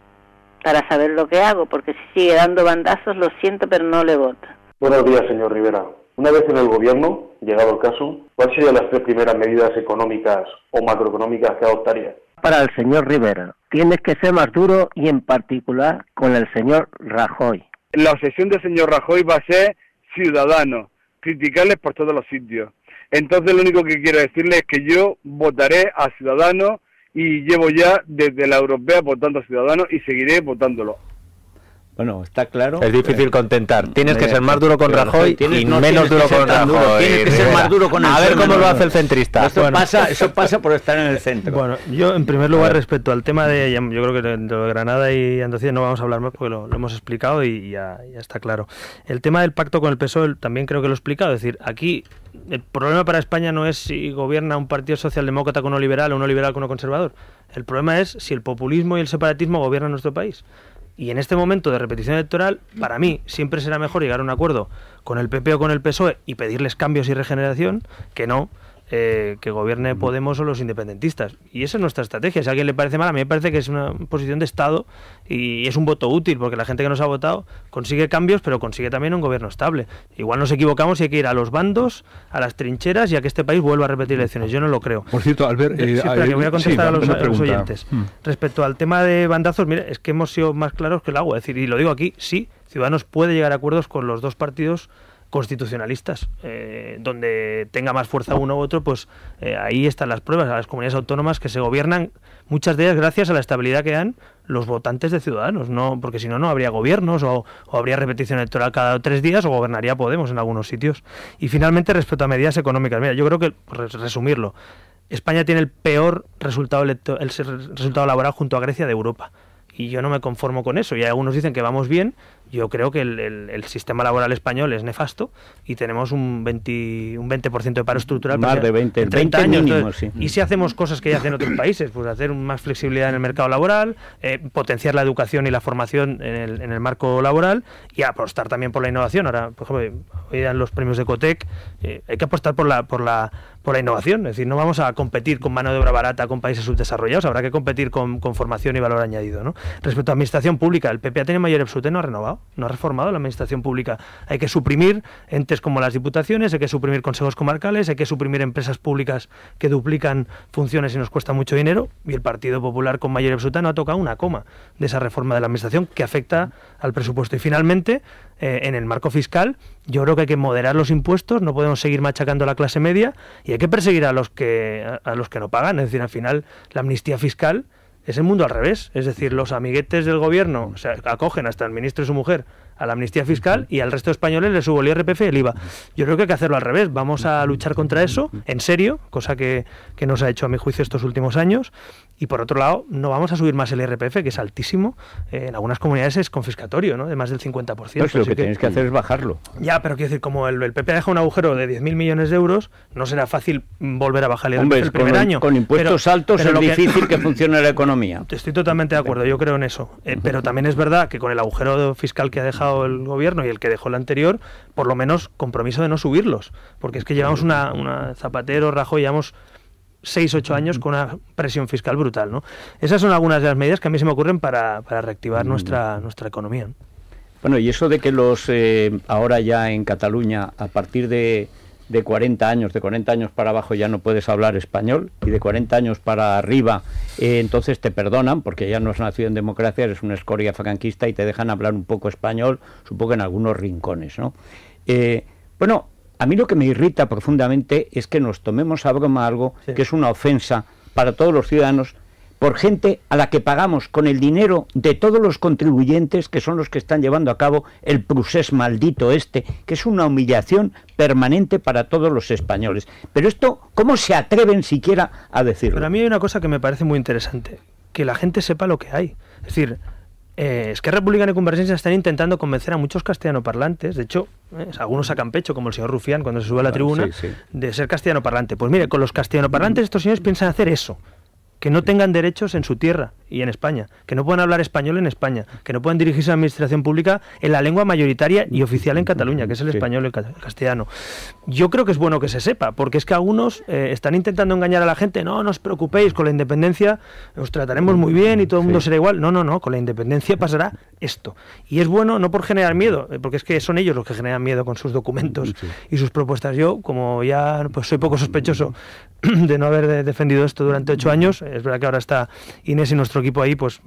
para saber lo que hago, porque si sigue dando bandazos, lo siento, pero no le voto. Buenos días, señor Rivera. Una vez en el gobierno, llegado el caso, ¿cuáles serían las 3 primeras medidas económicas o macroeconómicas que adoptaría? Para el señor Rivera, tienes que ser más duro y en particular con el señor Rajoy. La obsesión del señor Rajoy va a ser Ciudadanos, criticarles por todos los sitios. Entonces lo único que quiero decirle es que yo votaré a Ciudadanos y llevo ya desde la europea votando a Ciudadanos y seguiré votándolo. Bueno, está claro. Es difícil contentar. Tienes que ser más duro con Rajoy y menos duro con Rajoy. Tienes que ser más duro con el A ver cómo lo hace el centrista. Eso pasa por estar en el centro. Bueno, yo en primer lugar respecto al tema de, yo creo que de Granada y Andalucía no vamos a hablar más porque lo hemos explicado y ya está claro. El tema del pacto con el PSOE también creo que lo he explicado. Es decir, aquí el problema para España no es si gobierna un partido socialdemócrata con uno liberal o uno liberal con uno conservador. El problema es si el populismo y el separatismo gobiernan nuestro país. Y en este momento de repetición electoral, para mí siempre será mejor llegar a un acuerdo con el PP o con el PSOE y pedirles cambios y regeneración que no que gobierne Podemos o los independentistas. Y esa es nuestra estrategia. Si a alguien le parece mal, a mí me parece que es una posición de Estado y es un voto útil, porque la gente que nos ha votado consigue cambios, pero consigue también un gobierno estable. Igual nos equivocamos y hay que ir a los bandos, a las trincheras y a que este país vuelva a repetir elecciones. Yo no lo creo. Por cierto, Albert... voy a contestar a los oyentes. Respecto al tema de bandazos, mira, es que hemos sido más claros que el agua. Es decir, y lo digo aquí, sí, Ciudadanos puede llegar a acuerdos con los dos partidos constitucionalistas, donde tenga más fuerza uno u otro, pues ahí están las pruebas, a las comunidades autónomas que se gobiernan, muchas de ellas gracias a la estabilidad que dan los votantes de Ciudadanos, no, porque si no, no habría gobiernos o habría repetición electoral cada 3 días o gobernaría Podemos en algunos sitios. Y finalmente, respecto a medidas económicas, mira, yo creo que, por resumirlo, España tiene el peor resultado laboral junto a Grecia de Europa. Y yo no me conformo con eso. Y algunos dicen que vamos bien. Yo creo que el sistema laboral español es nefasto y tenemos un 20% de paro estructural. Más de 20, en 30 años. Mínimo, entonces, sí. Y si hacemos cosas que ya hacen otros países, pues hacer más flexibilidad en el mercado laboral, potenciar la educación y la formación en el marco laboral y apostar también por la innovación. Ahora, por ejemplo, hoy dan los premios de Ecotec. Hay que apostar por la innovación. Es decir, no vamos a competir con mano de obra barata con países subdesarrollados, habrá que competir con formación y valor añadido, ¿no? Respecto a administración pública, el PP ha tenido mayoría absoluta y no ha renovado, no ha reformado la administración pública. Hay que suprimir entes como las diputaciones, hay que suprimir consejos comarcales, hay que suprimir empresas públicas que duplican funciones y nos cuesta mucho dinero, y el Partido Popular con mayoría absoluta no ha tocado una coma de esa reforma de la administración que afecta al presupuesto. Y finalmente, en el marco fiscal, yo creo que hay que moderar los impuestos, no podemos seguir machacando a la clase media y hay que perseguir a los que no pagan. Es decir, al final, la amnistía fiscal es el mundo al revés. Es decir, los amiguetes del gobierno acogen hasta el ministro y su mujer a la amnistía fiscal y al resto de españoles les subo el IRPF y el IVA. Yo creo que hay que hacerlo al revés. Vamos a luchar contra eso, en serio, cosa que no se ha hecho a mi juicio estos últimos años. Y por otro lado, no vamos a subir más el IRPF, que es altísimo. En algunas comunidades es confiscatorio, ¿no? De más del 50%. Pues lo que tienes que hacer es bajarlo. Ya, pero quiero decir, como el PP deja un agujero de 10.000 millones de euros, no será fácil volver a bajar el IRPF el primer año. Con impuestos altos es difícil que funcione la economía. Estoy totalmente de acuerdo, yo creo en eso. Pero también es verdad que con el agujero fiscal que ha dejado el gobierno y el que dejó el anterior, por lo menos compromiso de no subirlos. Porque es que llevamos una Zapatero, Rajoy, llevamos 6-8 años con una presión fiscal brutal, ¿no? Esas son algunas de las medidas que a mí se me ocurren para reactivar nuestra economía, ¿no? Bueno, y eso de que ahora ya en Cataluña, a partir de 40 años para abajo ya no puedes hablar español, y de 40 años para arriba entonces te perdonan, porque ya no has nacido en democracia, eres una escoria franquista y te dejan hablar un poco español, supongo en algunos rincones, ¿no? Bueno, a mí lo que me irrita profundamente es que nos tomemos a broma algo que es una ofensa para todos los ciudadanos, por gente a la que pagamos con el dinero de todos los contribuyentes, que son los que están llevando a cabo el procés maldito que es una humillación permanente para todos los españoles. Pero esto, ¿cómo se atreven siquiera a decirlo? Pero a mí hay una cosa que me parece muy interesante, que la gente sepa lo que hay. Es decir, Esquerra Republicana y Convergencia están intentando convencer a muchos castellanoparlantes, de hecho, algunos sacan pecho, como el señor Rufián cuando se sube a la tribuna, de ser castellanoparlante. Pues mire, con los castellanoparlantes estos señores piensan hacer eso, que no tengan derechos en su tierra y en España, que no puedan hablar español en España, que no puedan dirigirse a la administración pública en la lengua mayoritaria y oficial en Cataluña, que es el español y el castellano. Yo creo que es bueno que se sepa, porque es que algunos están intentando engañar a la gente. No os preocupéis, con la independencia os trataremos muy bien y todo el mundo será igual. No, con la independencia pasará esto. Y es bueno no por generar miedo, porque es que son ellos los que generan miedo con sus documentos y sus propuestas. Yo, como ya pues soy poco sospechoso de no haber defendido esto durante 8 años, es verdad que ahora está Inés y nuestro equipo ahí pues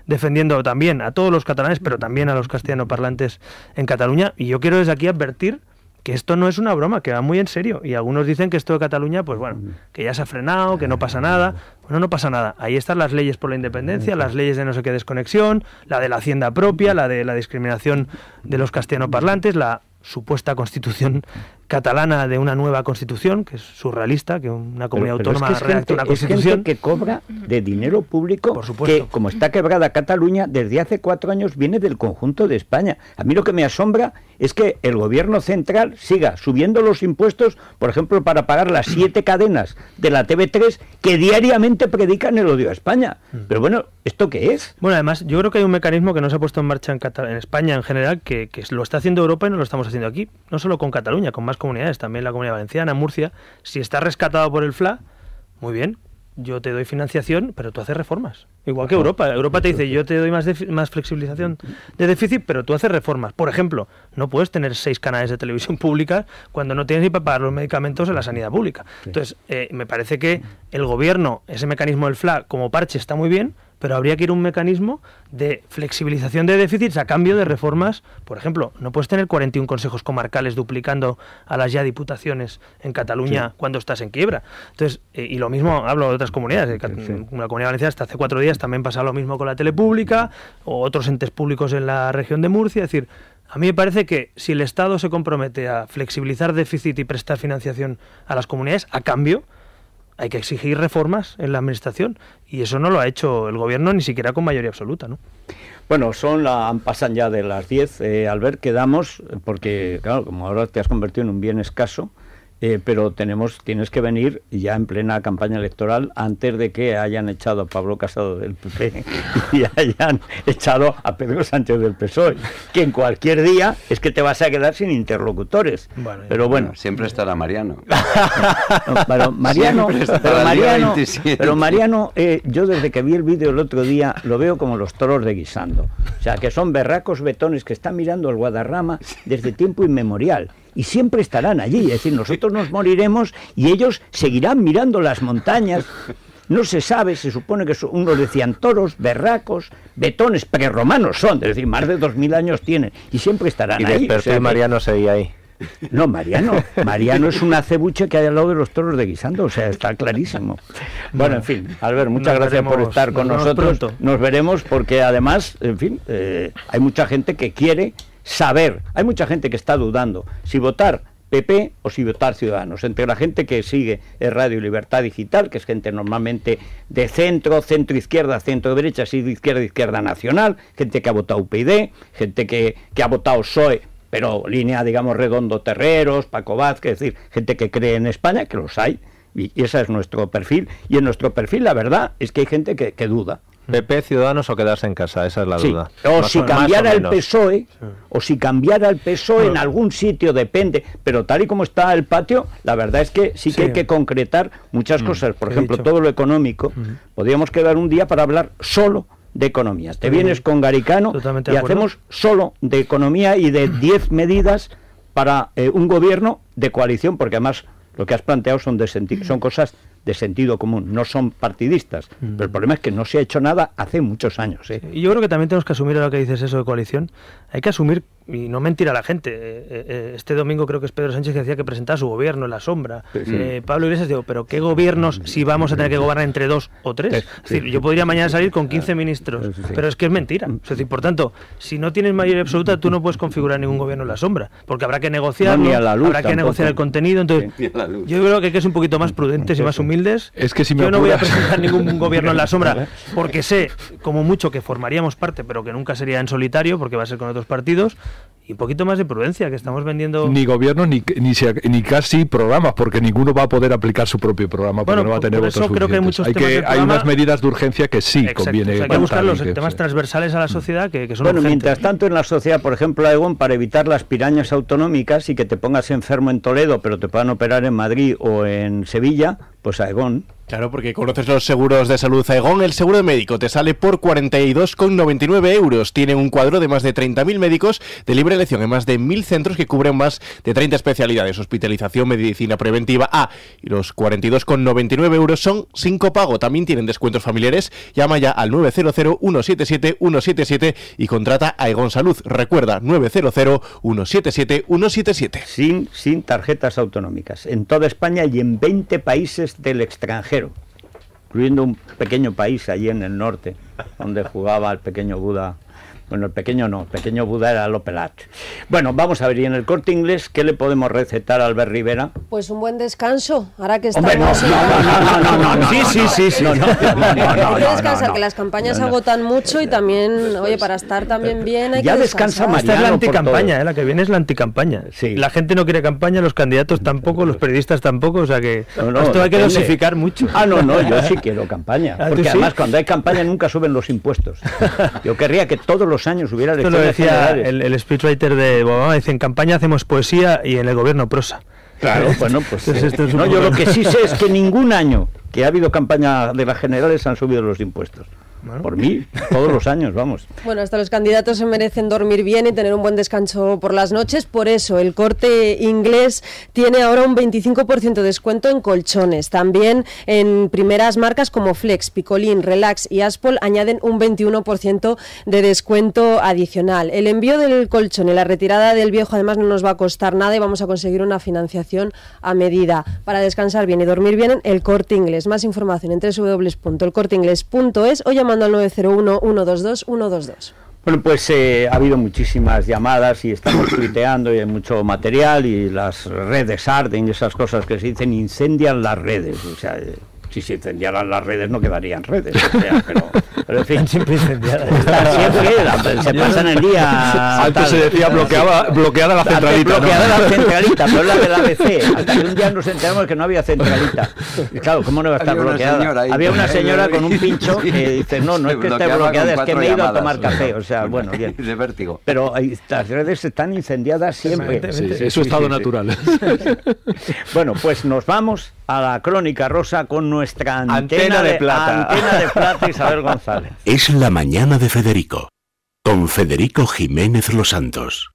defendiendo también a todos los catalanes, pero también a los castellanoparlantes en Cataluña, y yo quiero desde aquí advertir que esto no es una broma, que va muy en serio, y algunos dicen que esto de Cataluña, pues bueno, que ya se ha frenado, que no pasa nada. Bueno, no pasa nada, ahí están las leyes por la independencia, las leyes de no sé qué desconexión, la de la hacienda propia, la de la discriminación de los castellanoparlantes, la supuesta constitución catalana de una nueva constitución, que es surrealista, que una comunidad autónoma redacte una constitución. Es gente que cobra de dinero público, por supuesto, que como está quebrada Cataluña, desde hace 4 años viene del conjunto de España. A mí lo que me asombra es que el gobierno central siga subiendo los impuestos, por ejemplo, para pagar las 7 cadenas de la TV3 que diariamente predican el odio a España. Pero bueno, ¿esto qué es? Bueno, además, yo creo que hay un mecanismo que no se ha puesto en marcha en España en general, que lo está haciendo Europa y no lo estamos haciendo aquí. No solo con Cataluña, con más comunidades, también la Comunidad Valenciana, Murcia. Si está rescatado por el FLA, muy bien, yo te doy financiación, pero tú haces reformas. Igual que Europa. Europa te dice, yo te doy más flexibilización de déficit, pero tú haces reformas. Por ejemplo, no puedes tener 6 canales de televisión pública cuando no tienes ni para pagar los medicamentos en la sanidad pública. Entonces, me parece que el gobierno, ese mecanismo del FLA como parche está muy bien, pero habría que ir a un mecanismo de flexibilización de déficits a cambio de reformas. Por ejemplo, no puedes tener 41 consejos comarcales duplicando a las ya diputaciones en Cataluña cuando estás en quiebra. Entonces, y lo mismo hablo de otras comunidades. La Comunidad Valenciana hasta hace 4 días también pasaba lo mismo con la tele pública o otros entes públicos en la región de Murcia. Es decir, a mí me parece que si el Estado se compromete a flexibilizar déficit y prestar financiación a las comunidades, a cambio hay que exigir reformas en la administración, y eso no lo ha hecho el gobierno ni siquiera con mayoría absoluta, ¿no? Bueno, pasan ya de las 10, Albert, quedamos, porque claro, como ahora te has convertido en un bien escaso, pero tienes que venir ya en plena campaña electoral antes de que hayan echado a Pablo Casado del PP y hayan echado a Pedro Sánchez del PSOE, que en cualquier día es que te vas a quedar sin interlocutores. Bueno, pero bueno, siempre estará Mariano. Pero Mariano, yo desde que vi el vídeo el otro día lo veo como los toros de Guisando, o sea, que son berracos betones que están mirando al Guadarrama desde tiempo inmemorial. Y siempre estarán allí, es decir, nosotros nos moriremos y ellos seguirán mirando las montañas. No se sabe, se supone que unos decían toros, berracos, betones, prerromanos son, es decir, más de 2000 años tienen, y siempre estarán ahí. Y despertó y Mariano seguía ahí. No, Mariano es un acebuche que hay al lado de los toros de Guisando, o sea, está clarísimo. Bueno, en fin, Albert, muchas gracias por estar con nosotros. Nos veremos porque además, en fin, hay mucha gente que quiere saber, hay mucha gente que está dudando si votar PP o si votar Ciudadanos. Entre la gente que sigue Radio Libertad Digital, que es gente normalmente de centro, centro-izquierda, centro-derecha, izquierda nacional, gente que ha votado UPyD, gente que ha votado PSOE, pero línea, digamos, Redondo Terreros, Paco Vázquez, es decir, gente que cree en España, que los hay, y ese es nuestro perfil. Y en nuestro perfil la verdad es que hay gente que duda. PP, Ciudadanos o quedarse en casa, esa es la duda. O si cambiara el PSOE, en algún sitio, depende, pero tal y como está el patio, la verdad es que sí que hay que concretar muchas cosas. Por ejemplo, todo lo económico. Podríamos quedar un día para hablar solo de economía. Te vienes con Garicano y hacemos solo de economía y de 10 medidas para un gobierno de coalición, porque además lo que has planteado son cosas de sentido común, no son partidistas, pero el problema es que no se ha hecho nada hace muchos años. Y yo creo que también tenemos que asumir, ahora que dices eso de coalición, hay que asumir, y no mentir a la gente, este domingo creo que es Pedro Sánchez que decía que presentaba su gobierno en la sombra, Pablo Iglesias dijo, pero ¿qué gobiernos si vamos a tener que gobernar entre 2 o 3? Es decir, yo podría mañana salir con 15 ministros, pero es que es mentira. Es decir, por tanto, si no tienes mayoría absoluta, tú no puedes configurar ningún gobierno en la sombra, porque habrá que negociarlo, habrá que negociar el contenido, entonces yo creo que hay que ser un poquito más prudentes y más humildes. Es que si yo no voy a presentar ningún gobierno en la sombra, porque sé, como mucho, que formaríamos parte, pero que nunca sería en solitario, porque va a ser con otros partidos, y un poquito más de prudencia, que estamos vendiendo... Ni gobierno, ni casi programas, porque ninguno va a poder aplicar su propio programa, porque no va a tener votos suficientes. Creo que hay muchos hay unas medidas de urgencia que sí conviene... O sea, hay que buscar los temas transversales a la sociedad que son urgentes. Mientras tanto, en la sociedad, por ejemplo, Aegon, para evitar las pirañas autonómicas y que te pongas enfermo en Toledo, pero te puedan operar en Madrid o en Sevilla, pues Aegon. Claro, porque conoces los seguros de salud Aegon. El seguro de médico te sale por 42,99 euros. Tienen un cuadro de más de 30.000 médicos de libre elección en más de 1.000 centros que cubren más de 30 especialidades, hospitalización, medicina preventiva. Y los 42,99 euros son sin copago. También tienen descuentos familiares. Llama ya al 900-177-177 y contrata Aegon Salud. Recuerda, 900-177-177. Sin tarjetas autonómicas. En toda España y en 20 países del extranjero, incluyendo un pequeño país allí en el norte, donde jugaba el pequeño Buda Bueno, el pequeño no, el pequeño Buda era Lopelat. Bueno, vamos a ver, y en el Corte Inglés, ¿qué le podemos recetar a Albert Rivera? Pues un buen descanso, ahora que estamos... Hombre, no. Sí. No. Hay que descansar, que las campañas agotan mucho y también, oye, para estar también bien hay que descansar. Esta es la anticampaña, la que viene es la anticampaña. Sí. La gente no quiere campaña, los candidatos tampoco, los periodistas tampoco, o sea que esto hay que dosificar mucho. No, yo sí quiero campaña, porque además cuando hay campaña nunca suben los impuestos. Yo querría que todos los años hubiera elecciones generales. Esto lo decía el speechwriter de Obama, dice, en campaña hacemos poesía y en el gobierno prosa. Claro, bueno, pues yo lo que sí sé es que ningún año que ha habido campaña de las generales han subido los impuestos. Bueno. Por mí, todos los años, vamos. Bueno, hasta los candidatos se merecen dormir bien y tener un buen descanso por las noches. Por eso, el Corte Inglés tiene ahora un 25% de descuento en colchones. También en primeras marcas como Flex, Picolín, Relax y Aspol añaden un 21% de descuento adicional. El envío del colchón y la retirada del viejo además no nos va a costar nada y vamos a conseguir una financiación a medida. Para descansar bien y dormir bien, en el Corte Inglés. Más información en www.elcorteingles.es o llamando al 901-122-122. Bueno, pues ha habido muchísimas llamadas y estamos tuiteando y hay mucho material y las redes arden y esas cosas que se dicen, incendian las redes. O sea, si se incendiaran las redes no quedarían redes. O sea, pero en fin. Están siempre incendiadas. Se pasan el día... Antes se decía bloqueada la centralita. Bloqueada la centralita, pero la del ABC. Hasta que un día nos enteramos que no había centralita. Y claro, ¿cómo no va a estar bloqueada? Había una señora con un pincho que dice, no es que esté bloqueada, es que me he ido a tomar café. O sea, bueno, bien. De vértigo. Pero las redes están incendiadas siempre. Es su estado natural. Bueno, pues nos vamos a la Crónica Rosa con nuestra antena de plata. Antena de plata, Isabel González. Es la mañana de Federico, con Federico Jiménez Los Santos.